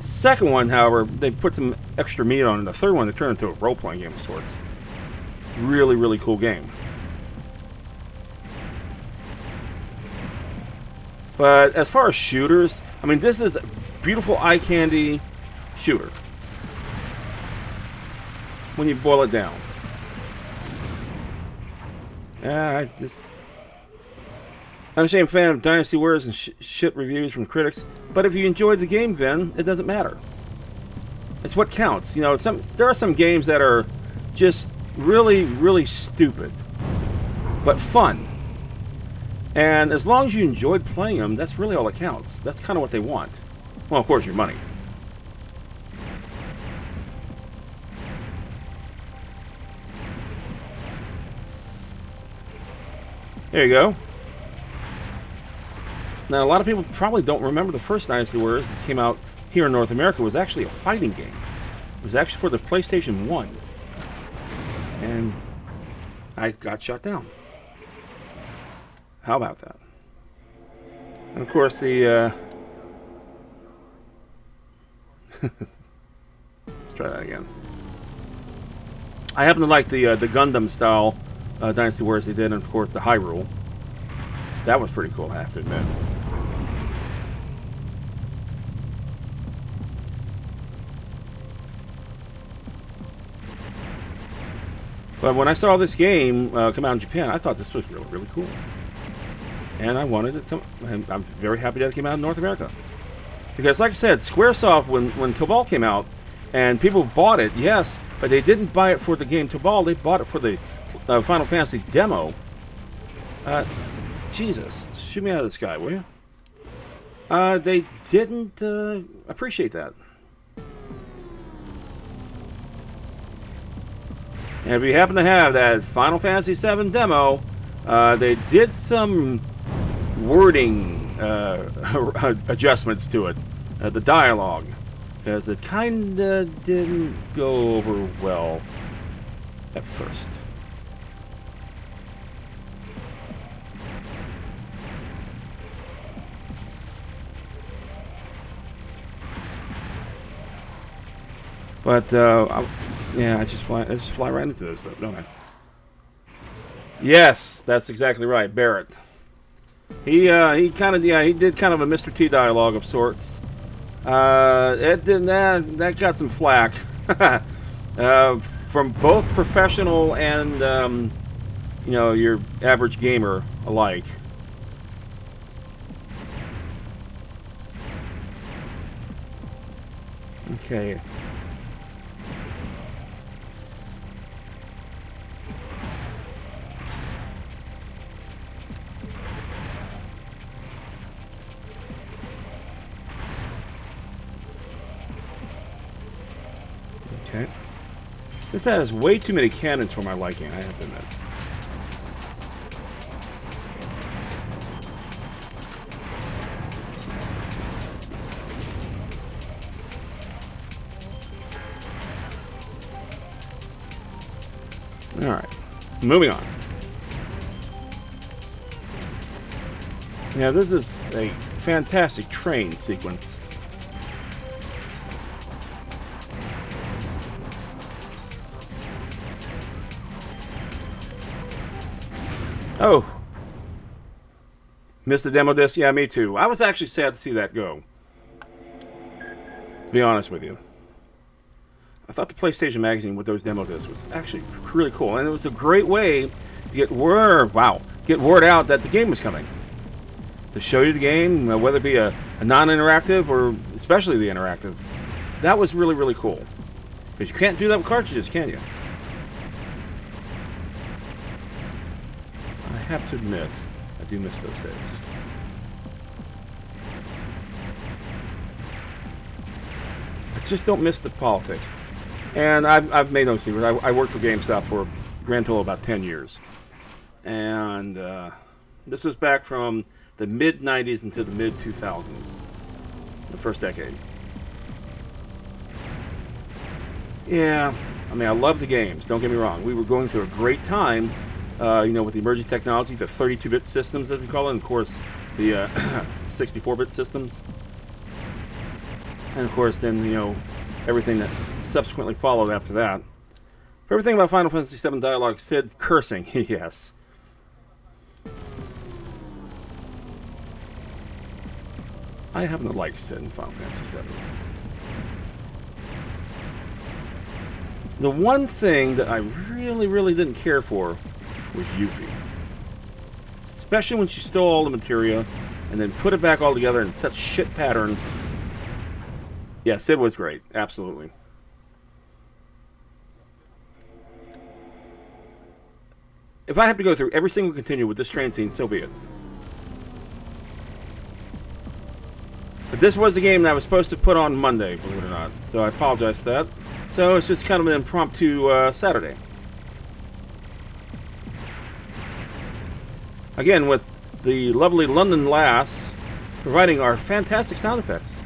second one, however, they put some extra meat on it. The third one, they turned into a role-playing game of sorts. Really, really cool game. But as far as shooters, I mean, this is a beautiful eye candy shooter. When you boil it down. I'm a shame fan of Dynasty Warriors and shit reviews from critics, but if you enjoyed the game, then it doesn't matter. It's what counts. You know, there are some games that are just really, really stupid, but fun. And as long as you enjoyed playing them, that's really all that counts. That's kind of what they want. Well, of course, your money. There you go. Now, a lot of people probably don't remember the first Dynasty Warriors that came out here in North America was actually a fighting game. It was actually for the PlayStation 1. And I got shut down. How about that? And of course, the... Let's try that again. I happen to like the Gundam style Dynasty Warriors they did, and of course the Hyrule. That was pretty cool, I have to admit. But when I saw this game come out in Japan, I thought this was really, really cool. And I wanted it to come. And I'm very happy that it came out in North America. Because, like I said, Squaresoft, when Tobal came out, and people bought it, yes, but they didn't buy it for the game Tobal, they bought it for the Final Fantasy demo. Jesus, shoot me out of the sky, will you? They didn't appreciate that. And if you happen to have that Final Fantasy VII demo, they did some wording adjustments to it, the dialogue, because it kind of didn't go over well at first. But yeah, I just fly right into this, though, don't I? Yes, that's exactly right, Barrett. He did kind of a Mr. T dialogue of sorts. That got some flack from both professional and your average gamer alike. Okay. Okay. This has way too many cannons for my liking, I have to admit. Alright. Moving on. Now, this is a fantastic train sequence. Oh. Missed the demo disc? Yeah, me too. I was actually sad to see that go. To be honest with you. I thought the PlayStation Magazine with those demo discs was actually really cool. And it was a great way to get word out that the game was coming. To show you the game, whether it be a non-interactive or especially the interactive. That was really, really cool. Because you can't do that with cartridges, can you? I have to admit, I do miss those days. I just don't miss the politics. And I've made no secret. I worked for GameStop for a grand total of about 10 years. And this was back from the mid-90s into the mid-2000s. The first decade. Yeah, I mean, I love the games. Don't get me wrong. We were going through a great time, with the emerging technology, the 32-bit systems, as we call it, and of course, the 64-bit systems. And of course, then, you know, everything that subsequently followed after that. For everything about Final Fantasy VII dialogue, Sid cursing, yes. I happen to like Sid in Final Fantasy VII. The one thing that I really, really didn't care for was Yuffie. Especially when she stole all the materia and then put it back all together in such shit pattern. Yeah, Sid was great. Absolutely. If I have to go through every single continue with this train scene, so be it. But this was the game that I was supposed to put on Monday, believe it or not. So I apologize for that. So it's just kind of an impromptu Saturday. Again, with the lovely London Lass providing our fantastic sound effects.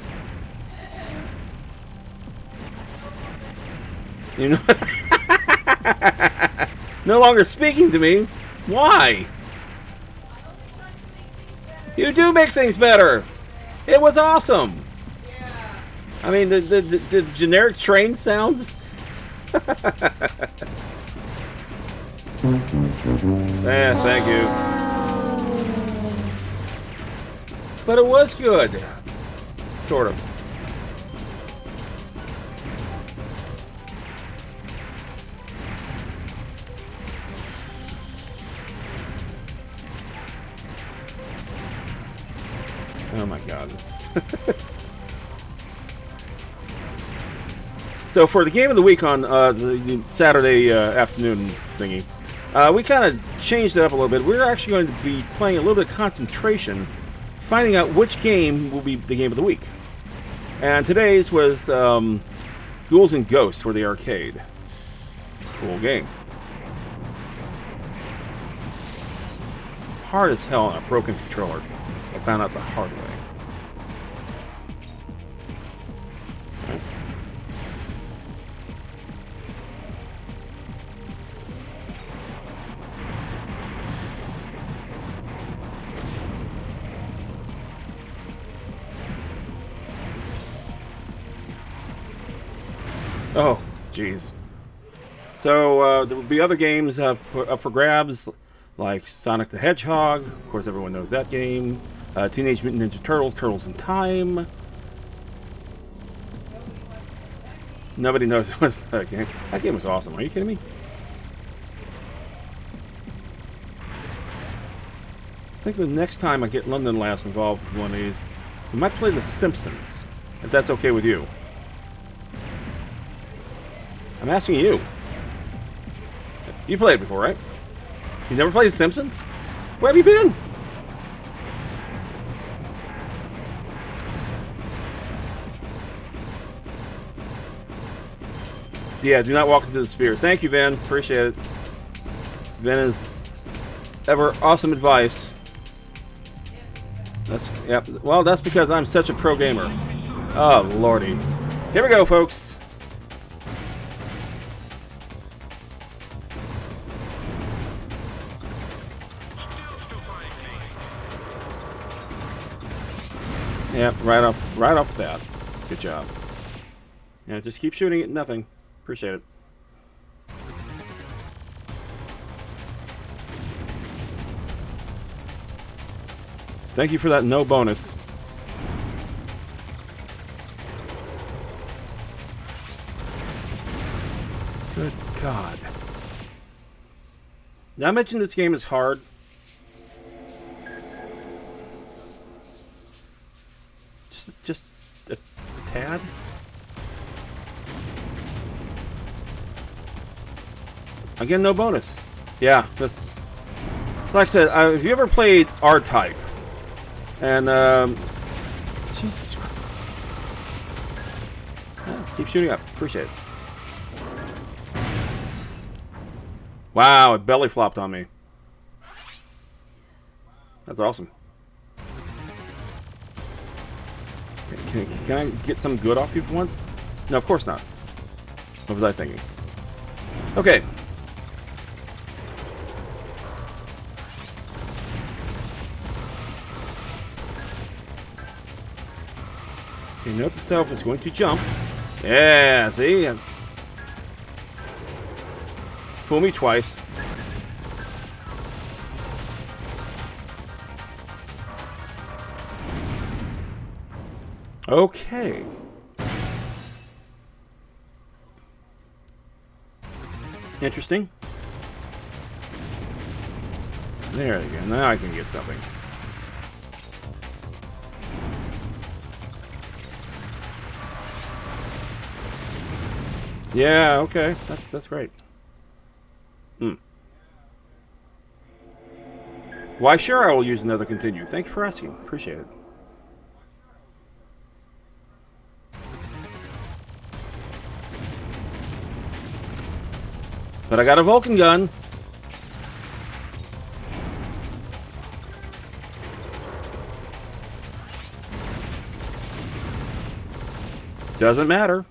You know, no longer speaking to me. Why? You do make things better. It was awesome. Yeah. I mean, the generic train sounds. Yeah, thank you. But it was good. Sort of. Oh my god. So for the game of the week on the Saturday afternoon thingy, we kind of changed it up a little bit. We're actually going to be playing a little bit of concentration, finding out which game will be the game of the week. And today's was Ghouls and Ghosts for the arcade. Cool game. Hard as hell on a broken controller. I found out the hard way. Oh, jeez. So there will be other games up for grabs, like Sonic the Hedgehog. Of course, everyone knows that game. Teenage Mutant Ninja Turtles, Turtles in Time. Nobody knows what's that game. That game was awesome. Are you kidding me? I think the next time I get London Lass involved with one of these, we might play The Simpsons, if that's okay with you. I'm asking you. You played it before, right? You never played The Simpsons? Where have you been? Yeah, do not walk into the spheres. Thank you, Van. Appreciate it. Van is ever awesome advice. Yep. Well, that's because I'm such a pro gamer. Oh, lordy. Here we go, folks. Yep, right off the bat. Good job. Yeah, just keep shooting at nothing. Appreciate it. Thank you for that no bonus. Good God. Now I mentioned this game is hard. Just a tad. Again, no bonus. Yeah, this. Like I said, have you ever played R-Type? And Jesus Christ. Yeah, keep shooting up. Appreciate it. Wow, it belly flopped on me. That's awesome. Can I get some good off you for once? No, of course not. What was I thinking? Okay. Okay, note to self is going to jump. Yeah, see? Fool me twice. Okay. Interesting. There you go. Now I can get something. Yeah, okay. That's great. Why, sure, I will use another continue. Thank you for asking. Appreciate it. But I got a Vulcan gun. Doesn't matter.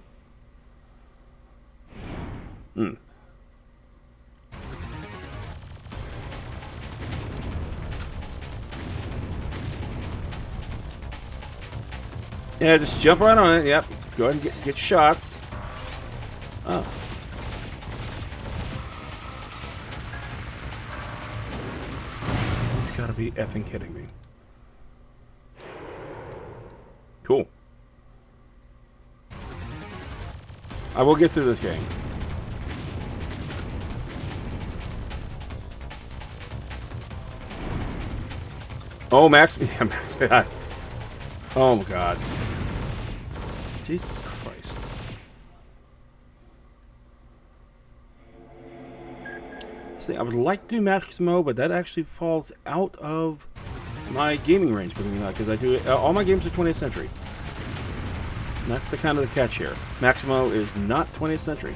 Yeah, just jump right on it. Yep. Go ahead and get shots. Oh. You gotta be effing kidding me. Cool. I will get through this game. Oh, Max. Yeah, Max. Oh, my God. Jesus Christ. See, I would like to do Maximo, but that actually falls out of my gaming range, because I do all my games are 20th century. And that's the kind of the catch here. Maximo is not 20th century.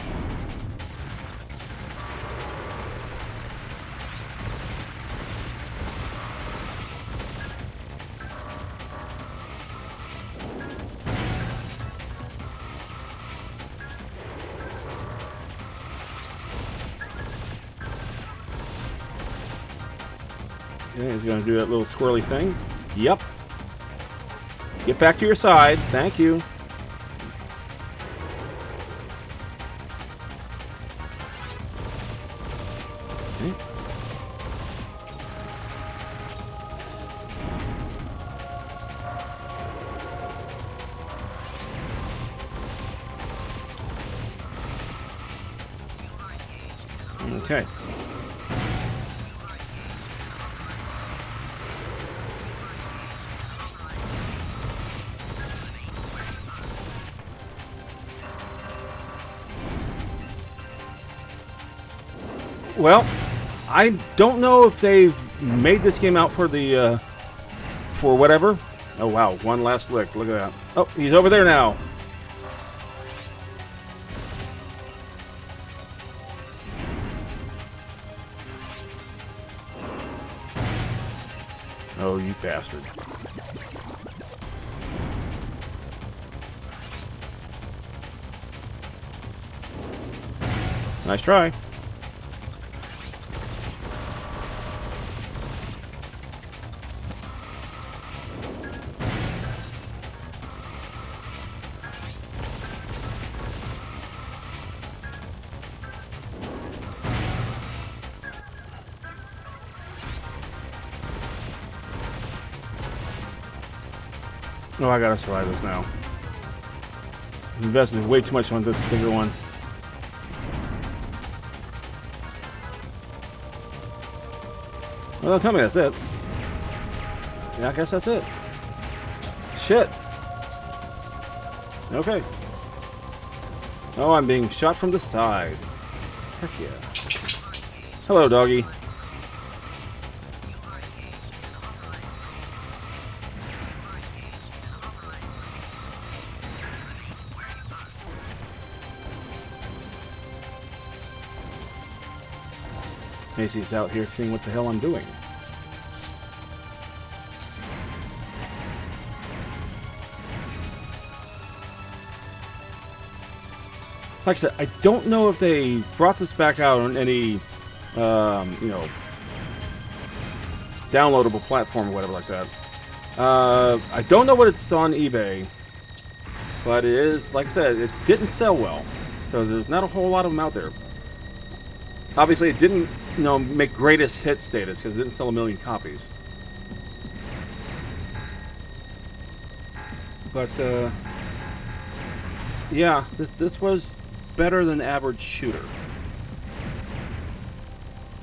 Okay, he's going to do that little squirrely thing. Yep. Get back to your side. Thank you. Okay. Well, I don't know if they've made this game out for the, for whatever. Oh, wow. One last lick. Look at that. Oh, he's over there now. Oh, you bastard. Nice try. Oh, I gotta survive this now. I'm investing way too much on this particular one. Well, don't tell me that's it. Yeah, I guess that's it. Shit. Okay. Oh, I'm being shot from the side. Heck yeah. Hello, doggy. Macy's out here seeing what the hell I'm doing. Like I said, I don't know if they brought this back out on any, you know, downloadable platform or whatever like that. I don't know what it's on eBay. But it is, like I said, it didn't sell well. So there's not a whole lot of them out there. Obviously, it didn't, make greatest hit status because it didn't sell 1 million copies. But, yeah, this was better than average shooter.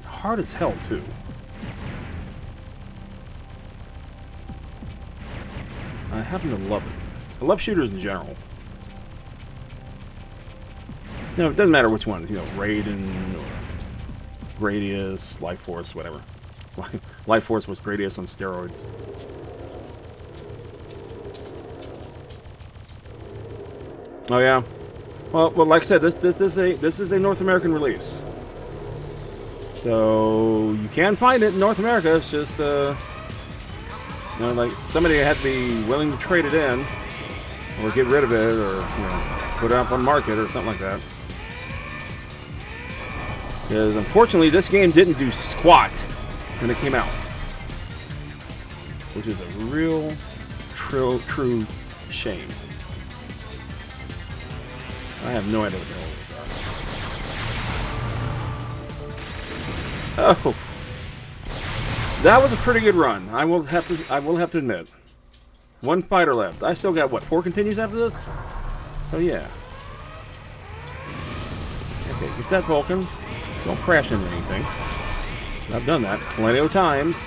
Hard as hell, too. I happen to love it. I love shooters in general. It doesn't matter which one. Raiden or Gradius, Life Force, whatever. Life Force was Gradius on steroids. Oh yeah. Well, like I said, this is a North American release. So you can find it in North America. It's just like somebody had to be willing to trade it in, or get rid of it, or put it up on market or something like that. Because unfortunately, this game didn't do squat when it came out, which is a real, true shame. I have no idea what the hell those are. Oh, that was a pretty good run. I will have to admit. 1 fighter left. I still got what, 4 continues after this? So yeah. Okay, get that Vulcan. Don't crash into anything. I've done that plenty of times.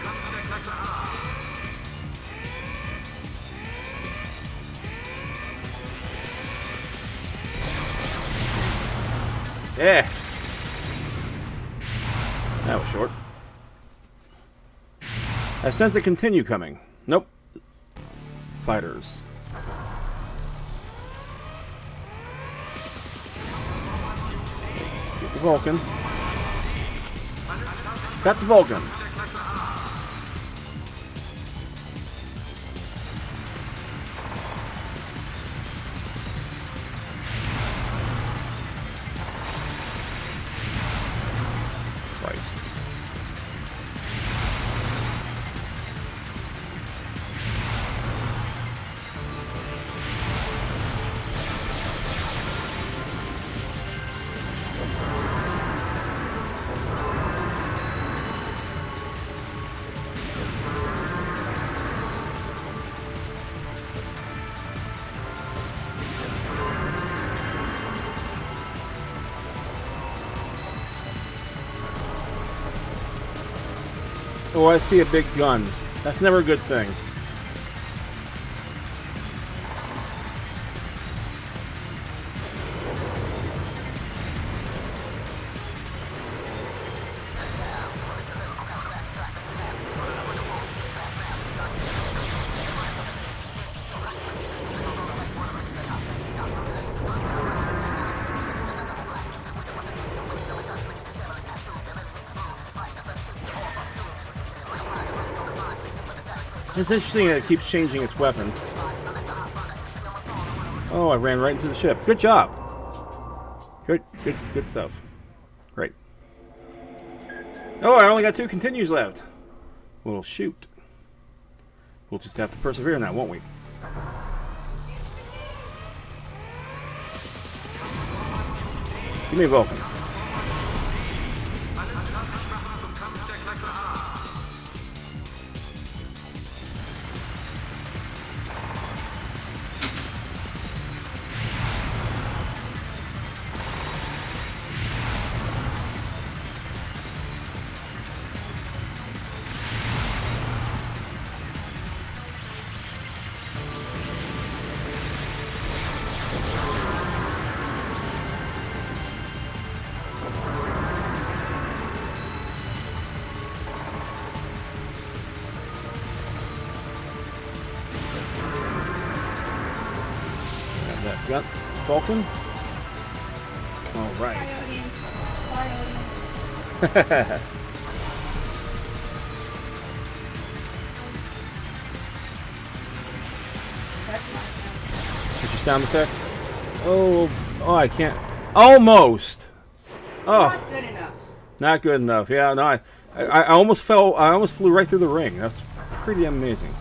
Yeah. That was short. I sense a continue coming. Nope. Fighters. Get the Vulcan. Got the Vulcan. Christ. Oh, I see a big gun. That's never a good thing. It's interesting that it keeps changing its weapons. Oh, I ran right into the ship. Good job. Good stuff. Great. Oh, I only got 2 continues left. Well, shoot. We'll just have to persevere now, won't we? Give me a Vulcan. Got Vulcan. All right. What's your sound effect? Oh, I can't. Almost. Oh, Not good enough. Not good enough. Yeah, no, I almost fell. I almost flew right through the ring. That's pretty amazing.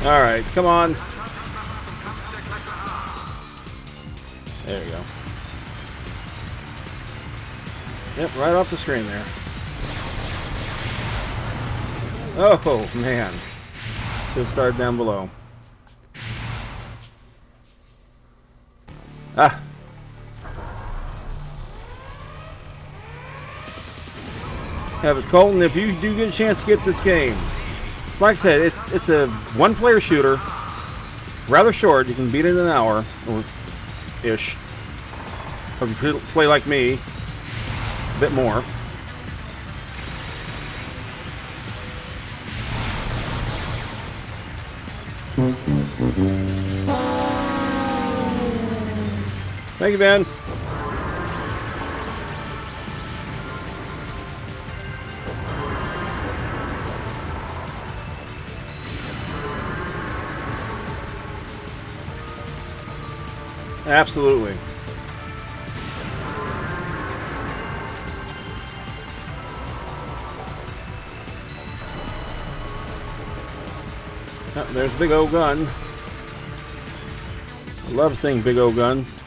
All right, come on. There you go. Yep, right off the screen there. Oh, man. Should have started down below. Ah. Have it, Colton, if you do get a chance to get this game. Like I said, it's a one-player shooter. Rather short. You can beat it in an hour. Or ish. Or if you play like me, a bit more. Thank you, Ben. Absolutely. Oh, there's a big old gun. I love seeing big old guns.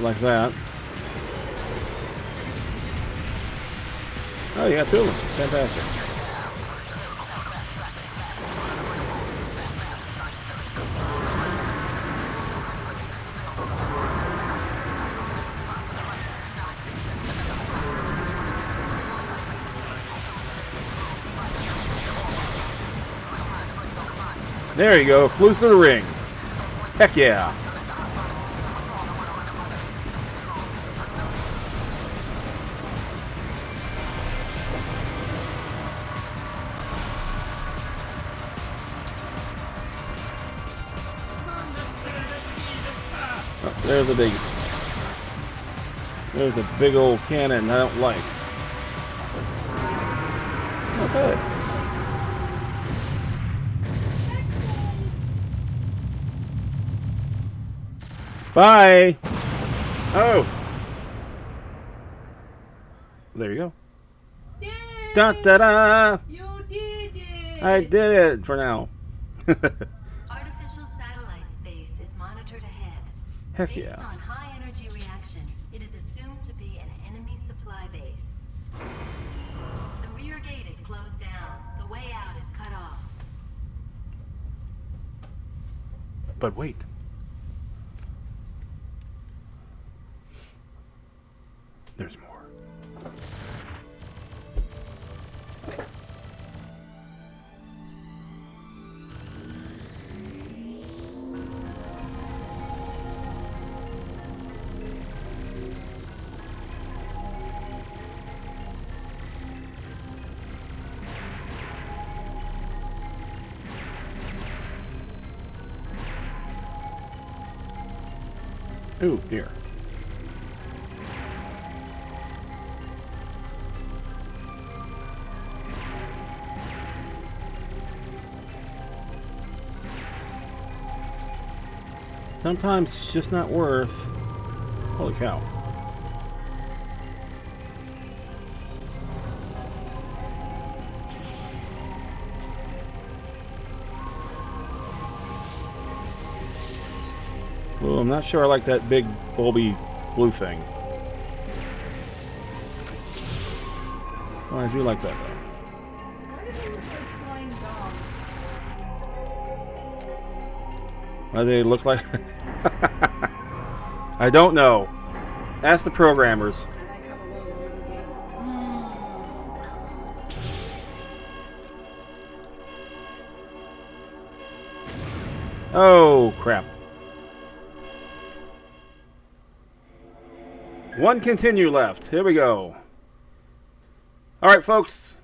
Like that. Oh, you got two of them. Fantastic. There you go. Flew through the ring. Heck yeah. Oh, there's a big old cannon I don't like. Okay. Bye. Oh. There you go. Yay! Da da da. You did it! I did it for now. Artificial satellite space is monitored ahead. Heck Based yeah. on high energy reaction, it is assumed to be an enemy supply base. The rear gate is closed down. The way out is cut off. But wait. There's more. Ooh, dear. Sometimes it's just not worth. Holy cow. Well, I'm not sure I like that big bulby blue thing. Oh, I do like that though. Why do they look like flying dogs? Why do they look like? I don't know. Ask the programmers. And I come along with everything. Oh, crap. One continue left. Here we go. All right, folks.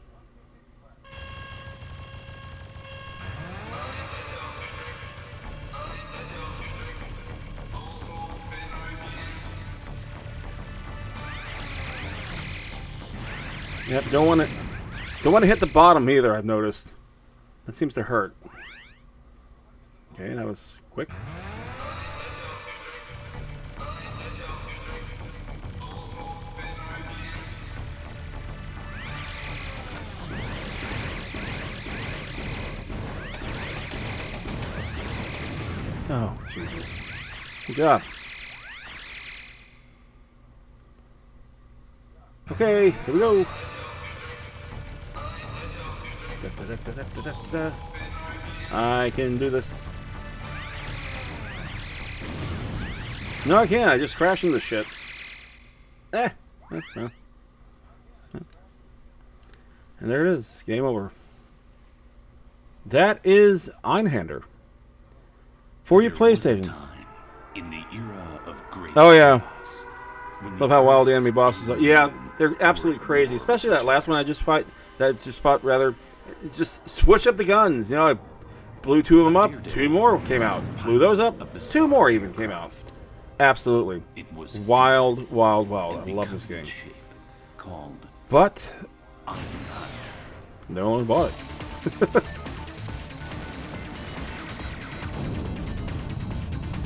Yep, don't want to hit the bottom either, I've noticed. That seems to hurt. Okay, that was quick. Jesus. Good job. Okay, here we go. I can do this. No, I can't. I just crashed into shit. Well. And there it is. Game over. That is Einhänder. For your PlayStation. In the era of great Oh, yeah. chaos, Love how wild the enemy bosses are. Yeah, they're absolutely crazy. Especially that last one I just fought. Just switch up the guns. You know, I blew 2 of them up. 2 more came out. Blew those up. 2 more even came out. Absolutely. It was Wild, wild, wild. I love this game. Called But Einhänder. no one bought it.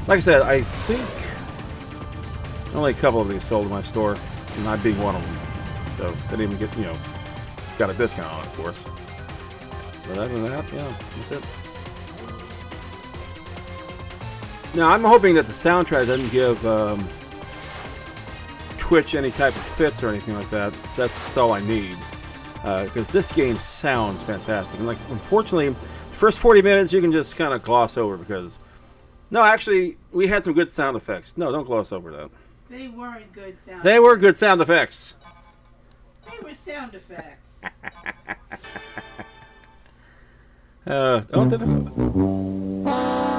Like I said, I think only a couple of these sold in my store, and I being one of them. So didn't even get, got a discount on it, of course. But other than that, yeah, that's it. Now, I'm hoping that the soundtrack doesn't give Twitch any type of fits or anything like that. That's all I need. Because this game sounds fantastic. And, like, unfortunately, the first 40 minutes you can just kind of gloss over because... No, actually, we had some good sound effects. No, don't gloss over that. They weren't good sound They were good sound effects. They were sound effects. Difficult.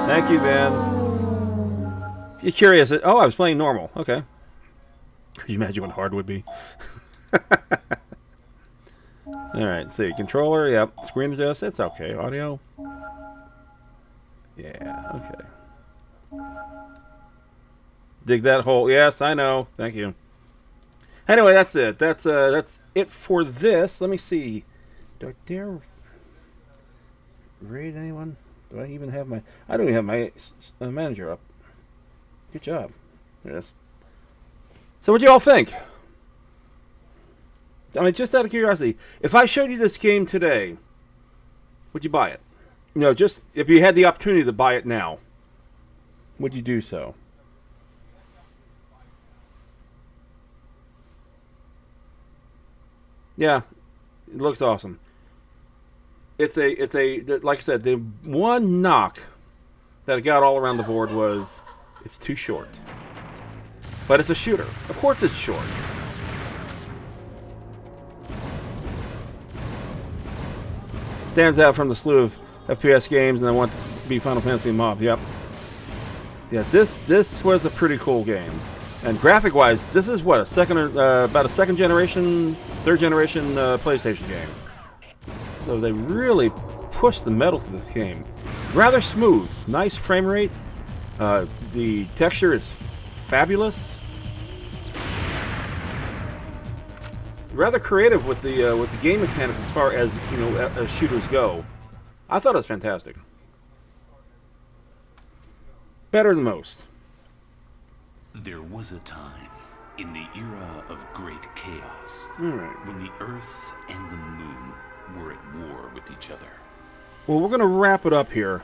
Thank you, Ben. You're curious. Oh, I was playing normal. Okay. Could you imagine what hard would be? Alright, see. Controller, yep. Screen adjust, it's okay. Audio. Yeah, okay. Dig that hole. Yes, I know. Thank you. Anyway, that's it. That's it for this. Let me see. Do I dare raid anyone? Do I even have my... I don't even have my manager up. Good job. There it is. So what do you all think? I mean, just out of curiosity, if I showed you this game today, would you buy it? Just if you had the opportunity to buy it now, would you do so? Yeah, it looks awesome. It's a like I said, the one knock that it got all around the board was it's too short. But it's a shooter. Of course it's short. Stands out from the slew of FPS games, and I want to be Final Fantasy Mob. Yep. Yeah, this was a pretty cool game. And graphic-wise, this is what, about a second generation, third generation PlayStation game. So they really pushed the metal to this game. Rather smooth, nice frame rate. The texture is fabulous. Rather creative with the game mechanics as far as as shooters go. I thought it was fantastic. Better than most. There was a time in the era of great chaos when the Earth and the Moon were at war with each other. Well, we're going to wrap it up here.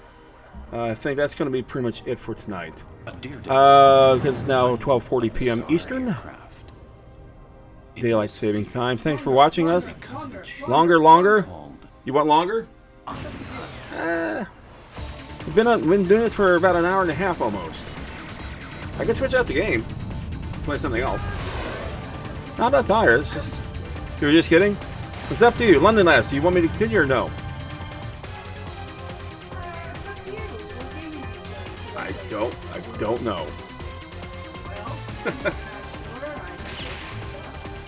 I think that's going to be pretty much it for tonight. Because it's now 12:40 p.m. Eastern. Daylight saving time. Thanks for watching us. Longer? You want longer? We've been doing it for about an hour and a half almost. I can switch out the game. Play something else. Not that tired. It's just... You were just kidding? It's up to you. London Lass, do you want me to continue or no? I don't know.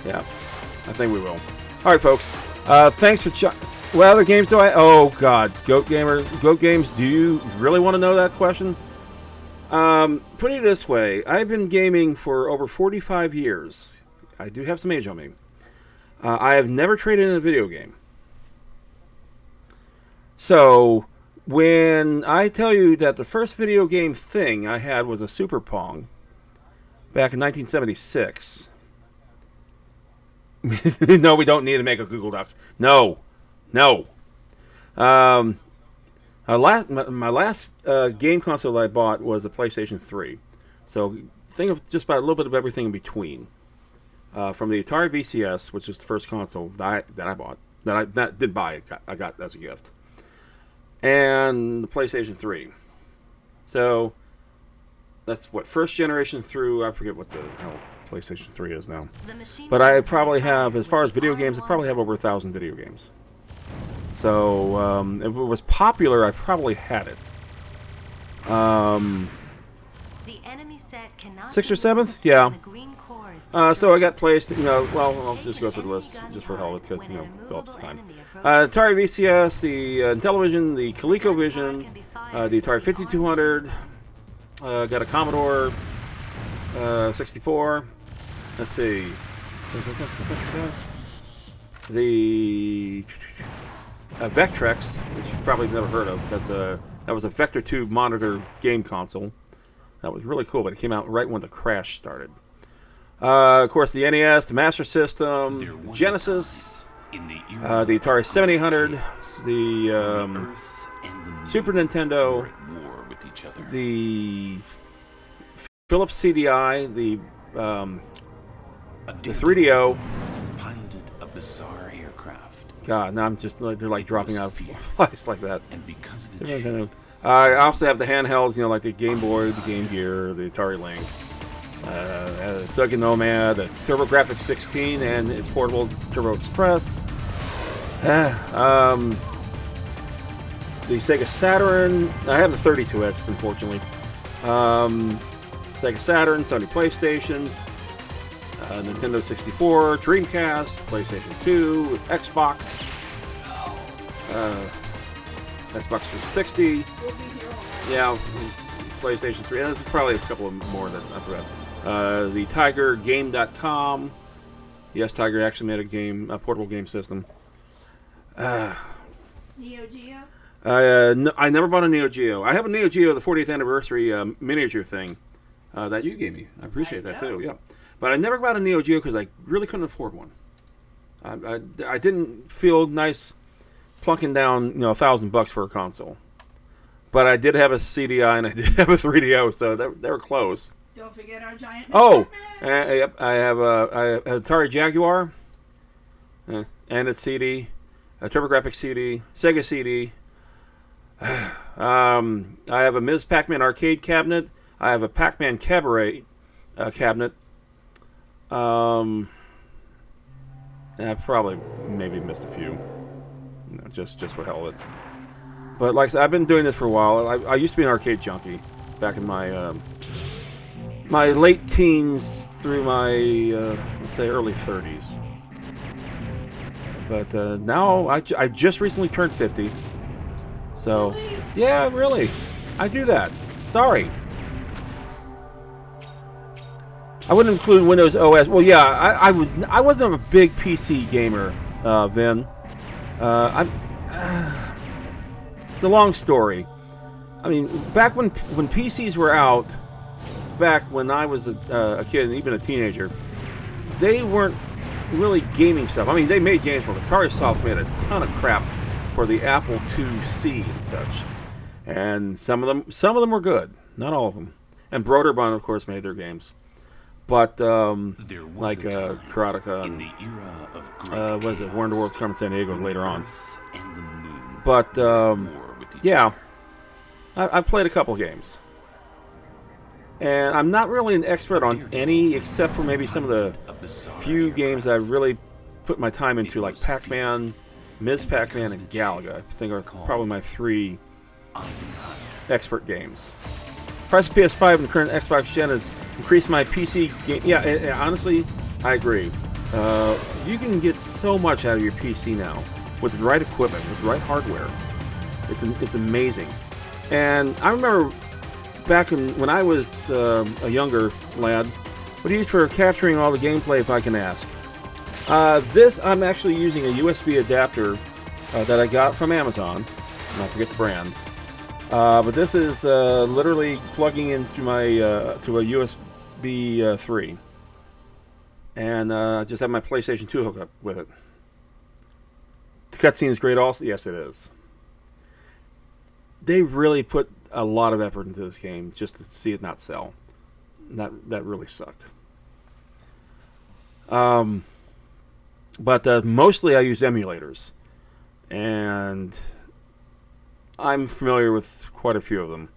Yeah, I think we will. All right, folks. Thanks for what other games do I... Oh, God. Goat Games, do you really want to know that question? Put it this way. I've been gaming for over 45 years. I do have some age on me. I have never traded in a video game. So, when I tell you that the first video game thing I had was a Super Pong back in 1976... No, we don't need to make a Google Doc. No. I My last game console that I bought was a PlayStation 3. So think of just about a little bit of everything in between. From the Atari VCS, which is the first console that I bought, that I did buy, I got as a gift, and the PlayStation 3. So that's what, first generation through, I forget what the hell PlayStation 3 is now. But I probably have, as far as video games, I probably have over 1,000 video games. So if it was popular, I probably had it. The enemy set cannot 6th or be 7th? moved Yeah. when the green core is So I got placed, well, I'll just go through the list, just for hell, because, develops the time. Atari VCS, the Intellivision, the ColecoVision, the Atari 5200, got a Commodore 64, let's see, the Vectrex, which you've probably never heard of. That was a Vector 2 monitor game console. That was really cool, but it came out right when the crash started. Of course, the NES, the Master System, Genesis, the Atari 7800, the Super Nintendo, the Philips CDI, the 3DO. Piloted a bizarre aircraft. God, now I'm just like, they're like dropping out of flies like that. And because of its I also have the handhelds, like the Game Boy, the Game Gear, the Atari Lynx, Sega Nomad, the TurboGrafx 16, and its portable Turbo Express. The Sega Saturn. I have the 32X, unfortunately. Sega Saturn, Sony PlayStation, Nintendo 64, Dreamcast, PlayStation 2, Xbox, Xbox 360. Yeah, PlayStation 3. There's probably a couple of more that I forgot. The TigerGame.com. Yes, Tiger actually made a portable game system. Neo Geo? No, I never bought a Neo Geo. I have a Neo Geo, the 40th anniversary miniature thing that you gave me. I appreciate that too. Yeah, but I never bought a Neo Geo because I really couldn't afford one. I didn't feel nice plunking down $1,000 for a console. But I did have a CDI and I did have a 3DO, so they were close. Don't forget our giant. Yep. I have an Atari Jaguar and its CD, a TurboGrafx CD, Sega CD. I have a Ms. Pac-Man arcade cabinet. I have a Pac-Man Cabaret cabinet. I probably maybe missed a few, just for hell of it. But like I said, I've been doing this for a while. I used to be an arcade junkie back in my my late teens through my let's say early 30s. But now I just recently turned 50. So yeah, really, I do that. Sorry. I wouldn't include Windows OS. Well, yeah, I wasn't a big PC gamer then. It's a long story. I mean, back when PCs were out, back when I was a kid and even a teenager, they weren't really gaming stuff. I mean, they made games for it. Atari Soft made a ton of crap for the Apple IIc and such, and some of them were good, not all of them. And Broderbund, of course, made their games. But like Karateka and what is it? War in the World's Carmen San Diego later on. But yeah, I played a couple games, and I'm not really an expert on any, except for maybe some of the few games that I really put my time into, like Pac-Man, Ms. Pac-Man, and Galaga. I think are probably my 3 expert games. Price of PS5 and the current Xbox Gen has increased my PC game. Yeah, honestly, I agree. You can get so much out of your PC now with the right equipment, with the right hardware. It's amazing. And I remember back when I was a younger lad, what I used for capturing all the gameplay, if I can ask. This, I'm actually using a USB adapter that I got from Amazon, and I forget the brand. But this is literally plugging into my to a USB 3, and I just have my PlayStation 2 hooked up with it. The cutscene is great, also. Yes, it is. they really put a lot of effort into this game just to see it not sell. That really sucked. But mostly I use emulators, and I'm familiar with quite a few of them.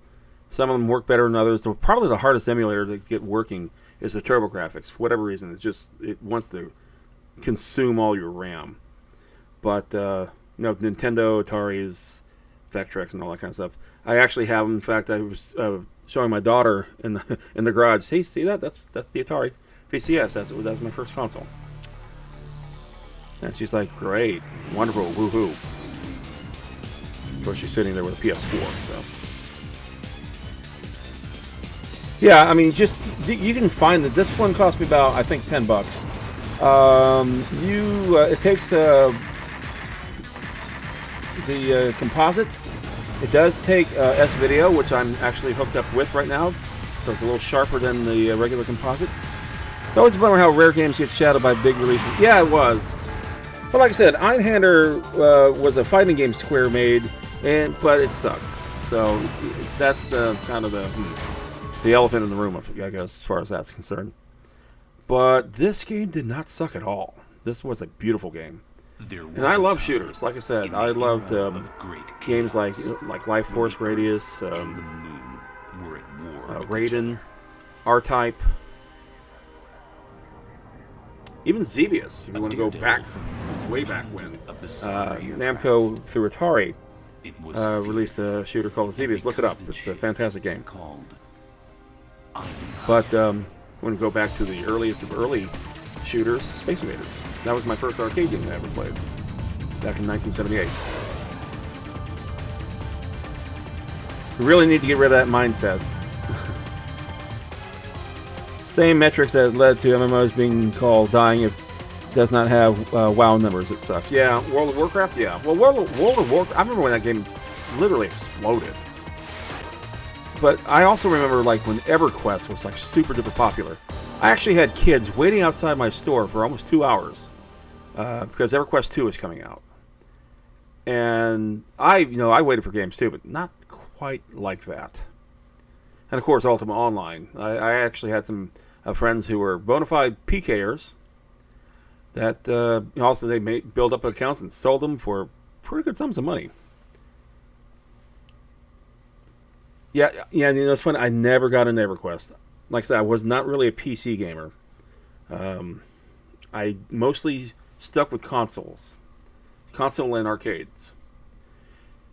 Some of them work better than others. Probably the hardest emulator to get working is the TurboGrafx. For whatever reason, it wants to consume all your RAM. But Nintendo, Atari's, Vectrex, and all that kind of stuff. I actually have them. In fact, I was showing my daughter in the garage. See that? That's the Atari VCS. That's my first console. And she's like, great, wonderful, woohoo. Of course, she's sitting there with a PS4, so. Yeah, I mean, you can find that this one cost me about, I think, $10. It takes the composite. It does take S-Video, which I'm actually hooked up with right now, so it's a little sharper than the regular composite. It's always a bummer how rare games get shadowed by big releases. Yeah, it was. But like I said, Einhänder was a fighting game Square made, but it sucked. So that's the kind of the elephant in the room, I guess, as far as that's concerned. But this game did not suck at all. This was a beautiful game. And I love shooters. Like I said, I loved games like Life Force Radius, Raiden, R-Type. Even Xevious, if you want to go back, way back when. Namco, through Atari, released a shooter called Xevious. Look it up. It's a fantastic game. But when we go back to the earliest of early shooters, Space Invaders. That was my first arcade game I ever played, back in 1978. We really need to get rid of that mindset. Same metrics that led to MMOs being called dying. It does not have WoW numbers. It sucks. Yeah, World of Warcraft. Yeah, well, World of Warcraft. I remember when that game literally exploded. But I also remember like when EverQuest was like super duper popular. I actually had kids waiting outside my store for almost 2 hours because EverQuest 2 was coming out, and I waited for games too, but not quite like that. And of course, Ultima Online. I actually had some friends who were bona fide PKers that also they build up accounts and sold them for pretty good sums of money. Yeah. It's funny. I never got an EverQuest. Like I said, I was not really a PC gamer. I mostly stuck with console and arcades.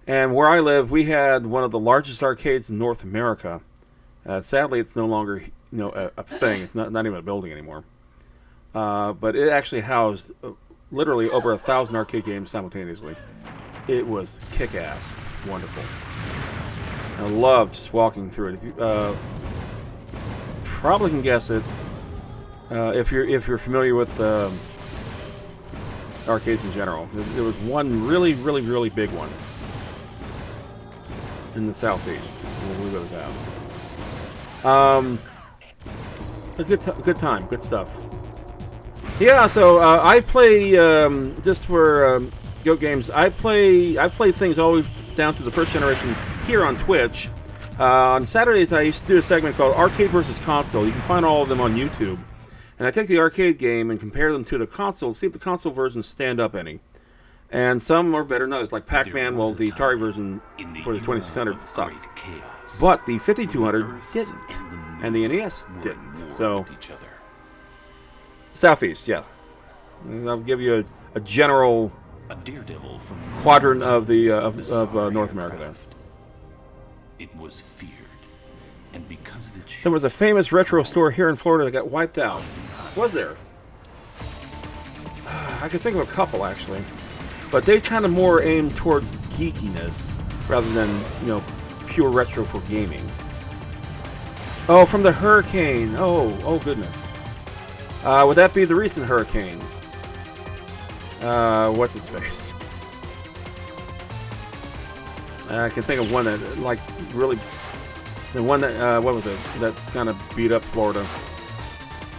And where I live, we had one of the largest arcades in North America. Sadly, it's no longer a thing. It's not even a building anymore. But it actually housed literally over 1,000 arcade games simultaneously. It was kick-ass, wonderful. I loved just walking through it. If you probably can guess it if you're familiar with arcades in general. There was one really, really, really big one in the southeast. We'll leave it at that. A good time, good stuff. Yeah, so I play just for Goat Games. I play things all the way down to the first generation here on Twitch. On Saturdays, I used to do a segment called Arcade versus Console. You can find all of them on YouTube. And I take the arcade game and compare them to the console, see if the console versions stand up any. And some are better than others, like Pac-Man. Well, the Atari version for the 2600 sucked. But the 5200 didn't. And the NES didn't. So, Southeast, yeah. And I'll give you a general quadrant of the of North America there. It was feared, and because of its there was a famous retro store here in Florida that got wiped out. Was there? I could think of a couple actually, but they kind of more aimed towards geekiness rather than pure retro for gaming. Oh, from the hurricane. Oh goodness. Would that be the recent hurricane? What's its face? I can think of one that, like, really... The one that, what was it? That kind of beat up Florida.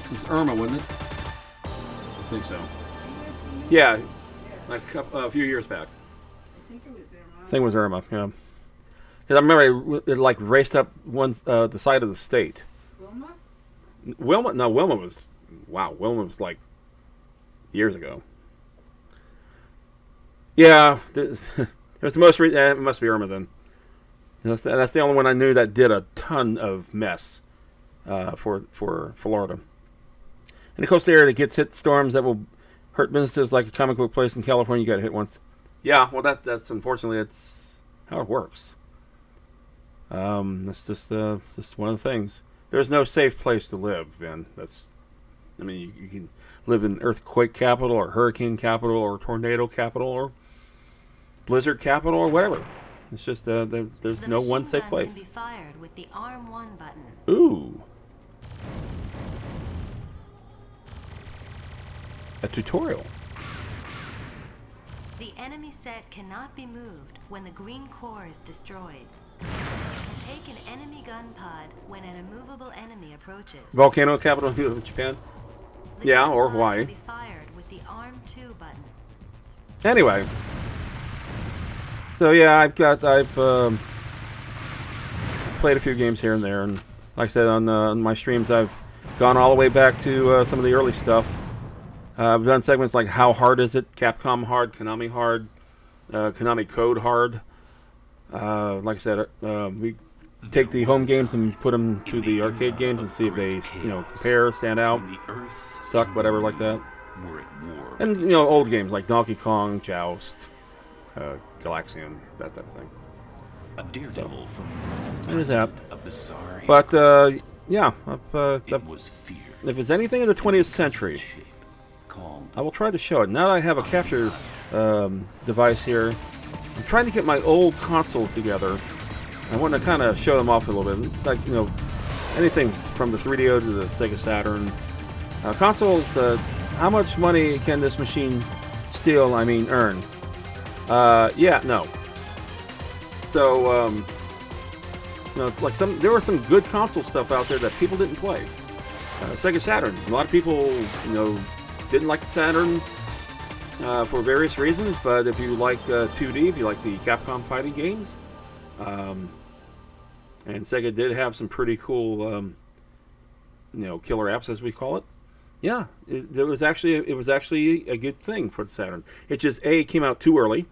It was Irma, wasn't it? I think so. Yeah, like a few years back. I think it was Irma. I think it was Irma, yeah. 'Cause I remember it like raced up the side of the state. Wilma? Wilma? No, Wilma was... Wow, Wilma was like years ago. Yeah, there's the most... it must be Irma then. That's the only one I knew that did a ton of mess for Florida. And the coastal area that gets hit storms that will hurt businesses like a comic book place in California. You got hit once. Yeah, well, that's unfortunately it's how it works. That's just one of the things. There's no safe place to live, Vin. I mean, you can live in earthquake capital or hurricane capital or tornado capital or blizzard capital or whatever. It's just there's no one safe place. Can be fired with the arm 1 button. Ooh. A tutorial. The enemy set cannot be moved when the green core is destroyed. You can take an enemy gun pod when an immovable enemy approaches. Volcano capital of Japan. The Yeah, gun or pod Hawaii. can be fired with the arm 2 button. Anyway. So yeah, I've played a few games here and there, and like I said on my streams, I've gone all the way back to some of the early stuff. I've done segments like How Hard Is It? Capcom Hard, Konami Hard, Konami Code Hard. Like I said, we take the home games and put them to the arcade games and see if they, compare, stand out, suck, whatever like that. And, old games like Donkey Kong, Joust, Galaxian, that type of thing. A daredevil from there's that. a bizarre But, yeah, it was fear. if it's anything in the 20th century, I will try to show it. Now that I have a capture device here, I'm trying to get my old consoles together. I want to kind of show them off a little bit. Like, anything from the 3DO to the Sega Saturn. Consoles, how much money can this machine earn? Yeah, no. So, like there was some good console stuff out there that people didn't play. Sega Saturn. A lot of people, didn't like the Saturn for various reasons, but if you like 2D, if you like the Capcom fighting games, and Sega did have some pretty cool, killer apps as we call it. Yeah, it was actually a good thing for the Saturn. It just A, came out too early,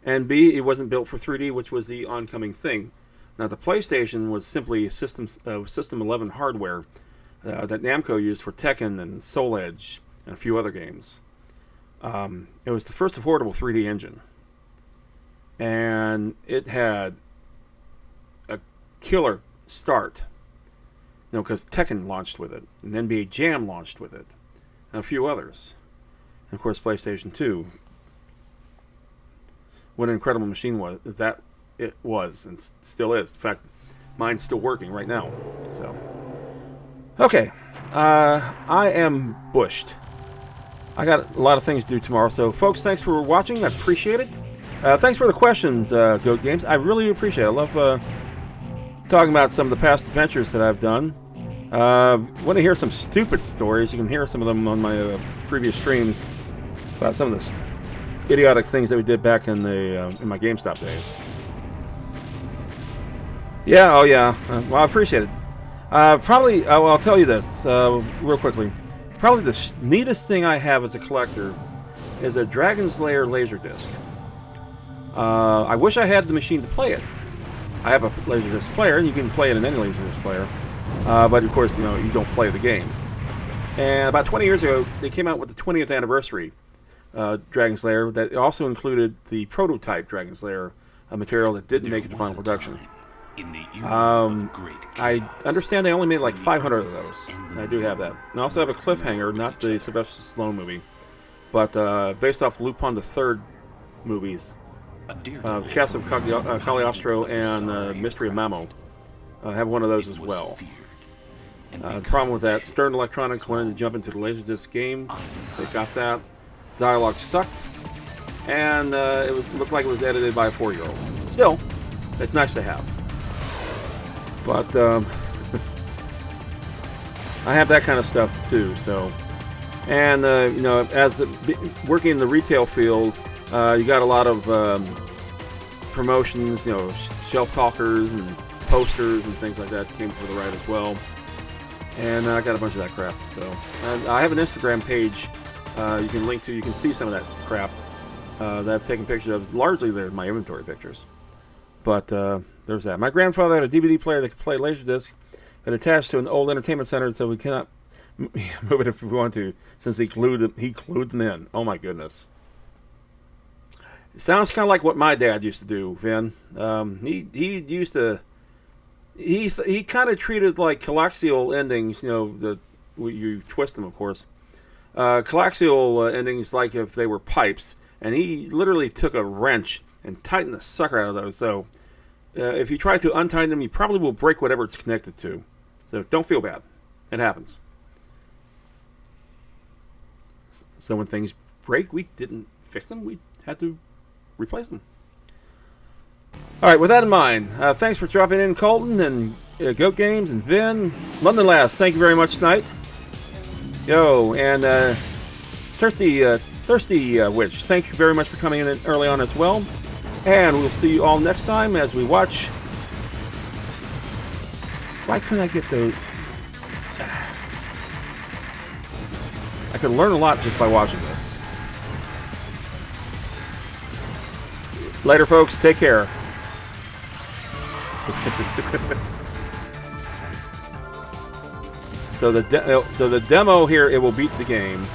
and B, it wasn't built for 3D, which was the oncoming thing. Now the PlayStation was simply System 11 hardware that Namco used for Tekken and Soul Edge and a few other games. It was the first affordable 3D engine. And it had a killer start. Because Tekken launched with it, and NBA Jam launched with it, and a few others. And of course, PlayStation 2. What an incredible machine it was, and still is. In fact, mine's still working right now. So, okay. I am bushed. I got a lot of things to do tomorrow. So, folks, thanks for watching. I appreciate it. Thanks for the questions, Goat Games. I really appreciate it. I love talking about some of the past adventures that I've done. Want to hear some stupid stories? You can hear some of them on my previous streams about some of the idiotic things that we did back in my GameStop days. Yeah, oh yeah. Well, I appreciate it. Probably, I'll tell you this real quickly. Probably the neatest thing I have as a collector is a Dragon's Lair Laserdisc. I wish I had the machine to play it. I have a Laserdisc player, and you can play it in any Laserdisc player. But of course, you don't play the game. And about 20 years ago, they came out with the 20th anniversary Dragon's Lair that also included the prototype Dragon's Lair material that didn't make it to final production. I understand they only made like 500 of those. I do have that. And I also have a Cliffhanger, not the Sylvester Stallone movie, but based off Lupin III movies. Castle of Cagliostro and Mystery of Mamo. I have one of those as well. The problem with that, Stern Electronics wanted to jump into the Laserdisc game. They got that. Dialogue sucked. And looked like it was edited by a 4-year-old. Still, it's nice to have. But I have that kind of stuff too. So, and working in the retail field, you got a lot of promotions, you know, shelf talkers and posters and things like that came for the ride as well. And I got a bunch of that crap. So and I have an Instagram page you can link to. You can see some of that crap that I've taken pictures of. Largely they're my inventory pictures. But there's that. My grandfather had a DVD player that could play Laserdisc and attached to an old entertainment center, so we cannot move it if we want to, since he glued them in. Oh my goodness. It sounds kind of like what my dad used to do, Vin. He used to... He kind of treated like coaxial endings, you know, you twist them, of course. Coaxial endings like if they were pipes, and he literally took a wrench and tightened the sucker out of those. So if you try to untighten them, you probably will break whatever it's connected to. So don't feel bad. It happens. So when things break, we didn't fix them. We had to replace them. All right, with that in mind, thanks for dropping in, Colton, and Goat Games, and Vin. London Last, thank you very much tonight. Yo, and Thirsty Witch, thank you very much for coming in early on as well. And we'll see you all next time as we watch... Why couldn't I get those? I could learn a lot just by watching this. Later, folks. Take care. So the demo here, it will beat the game.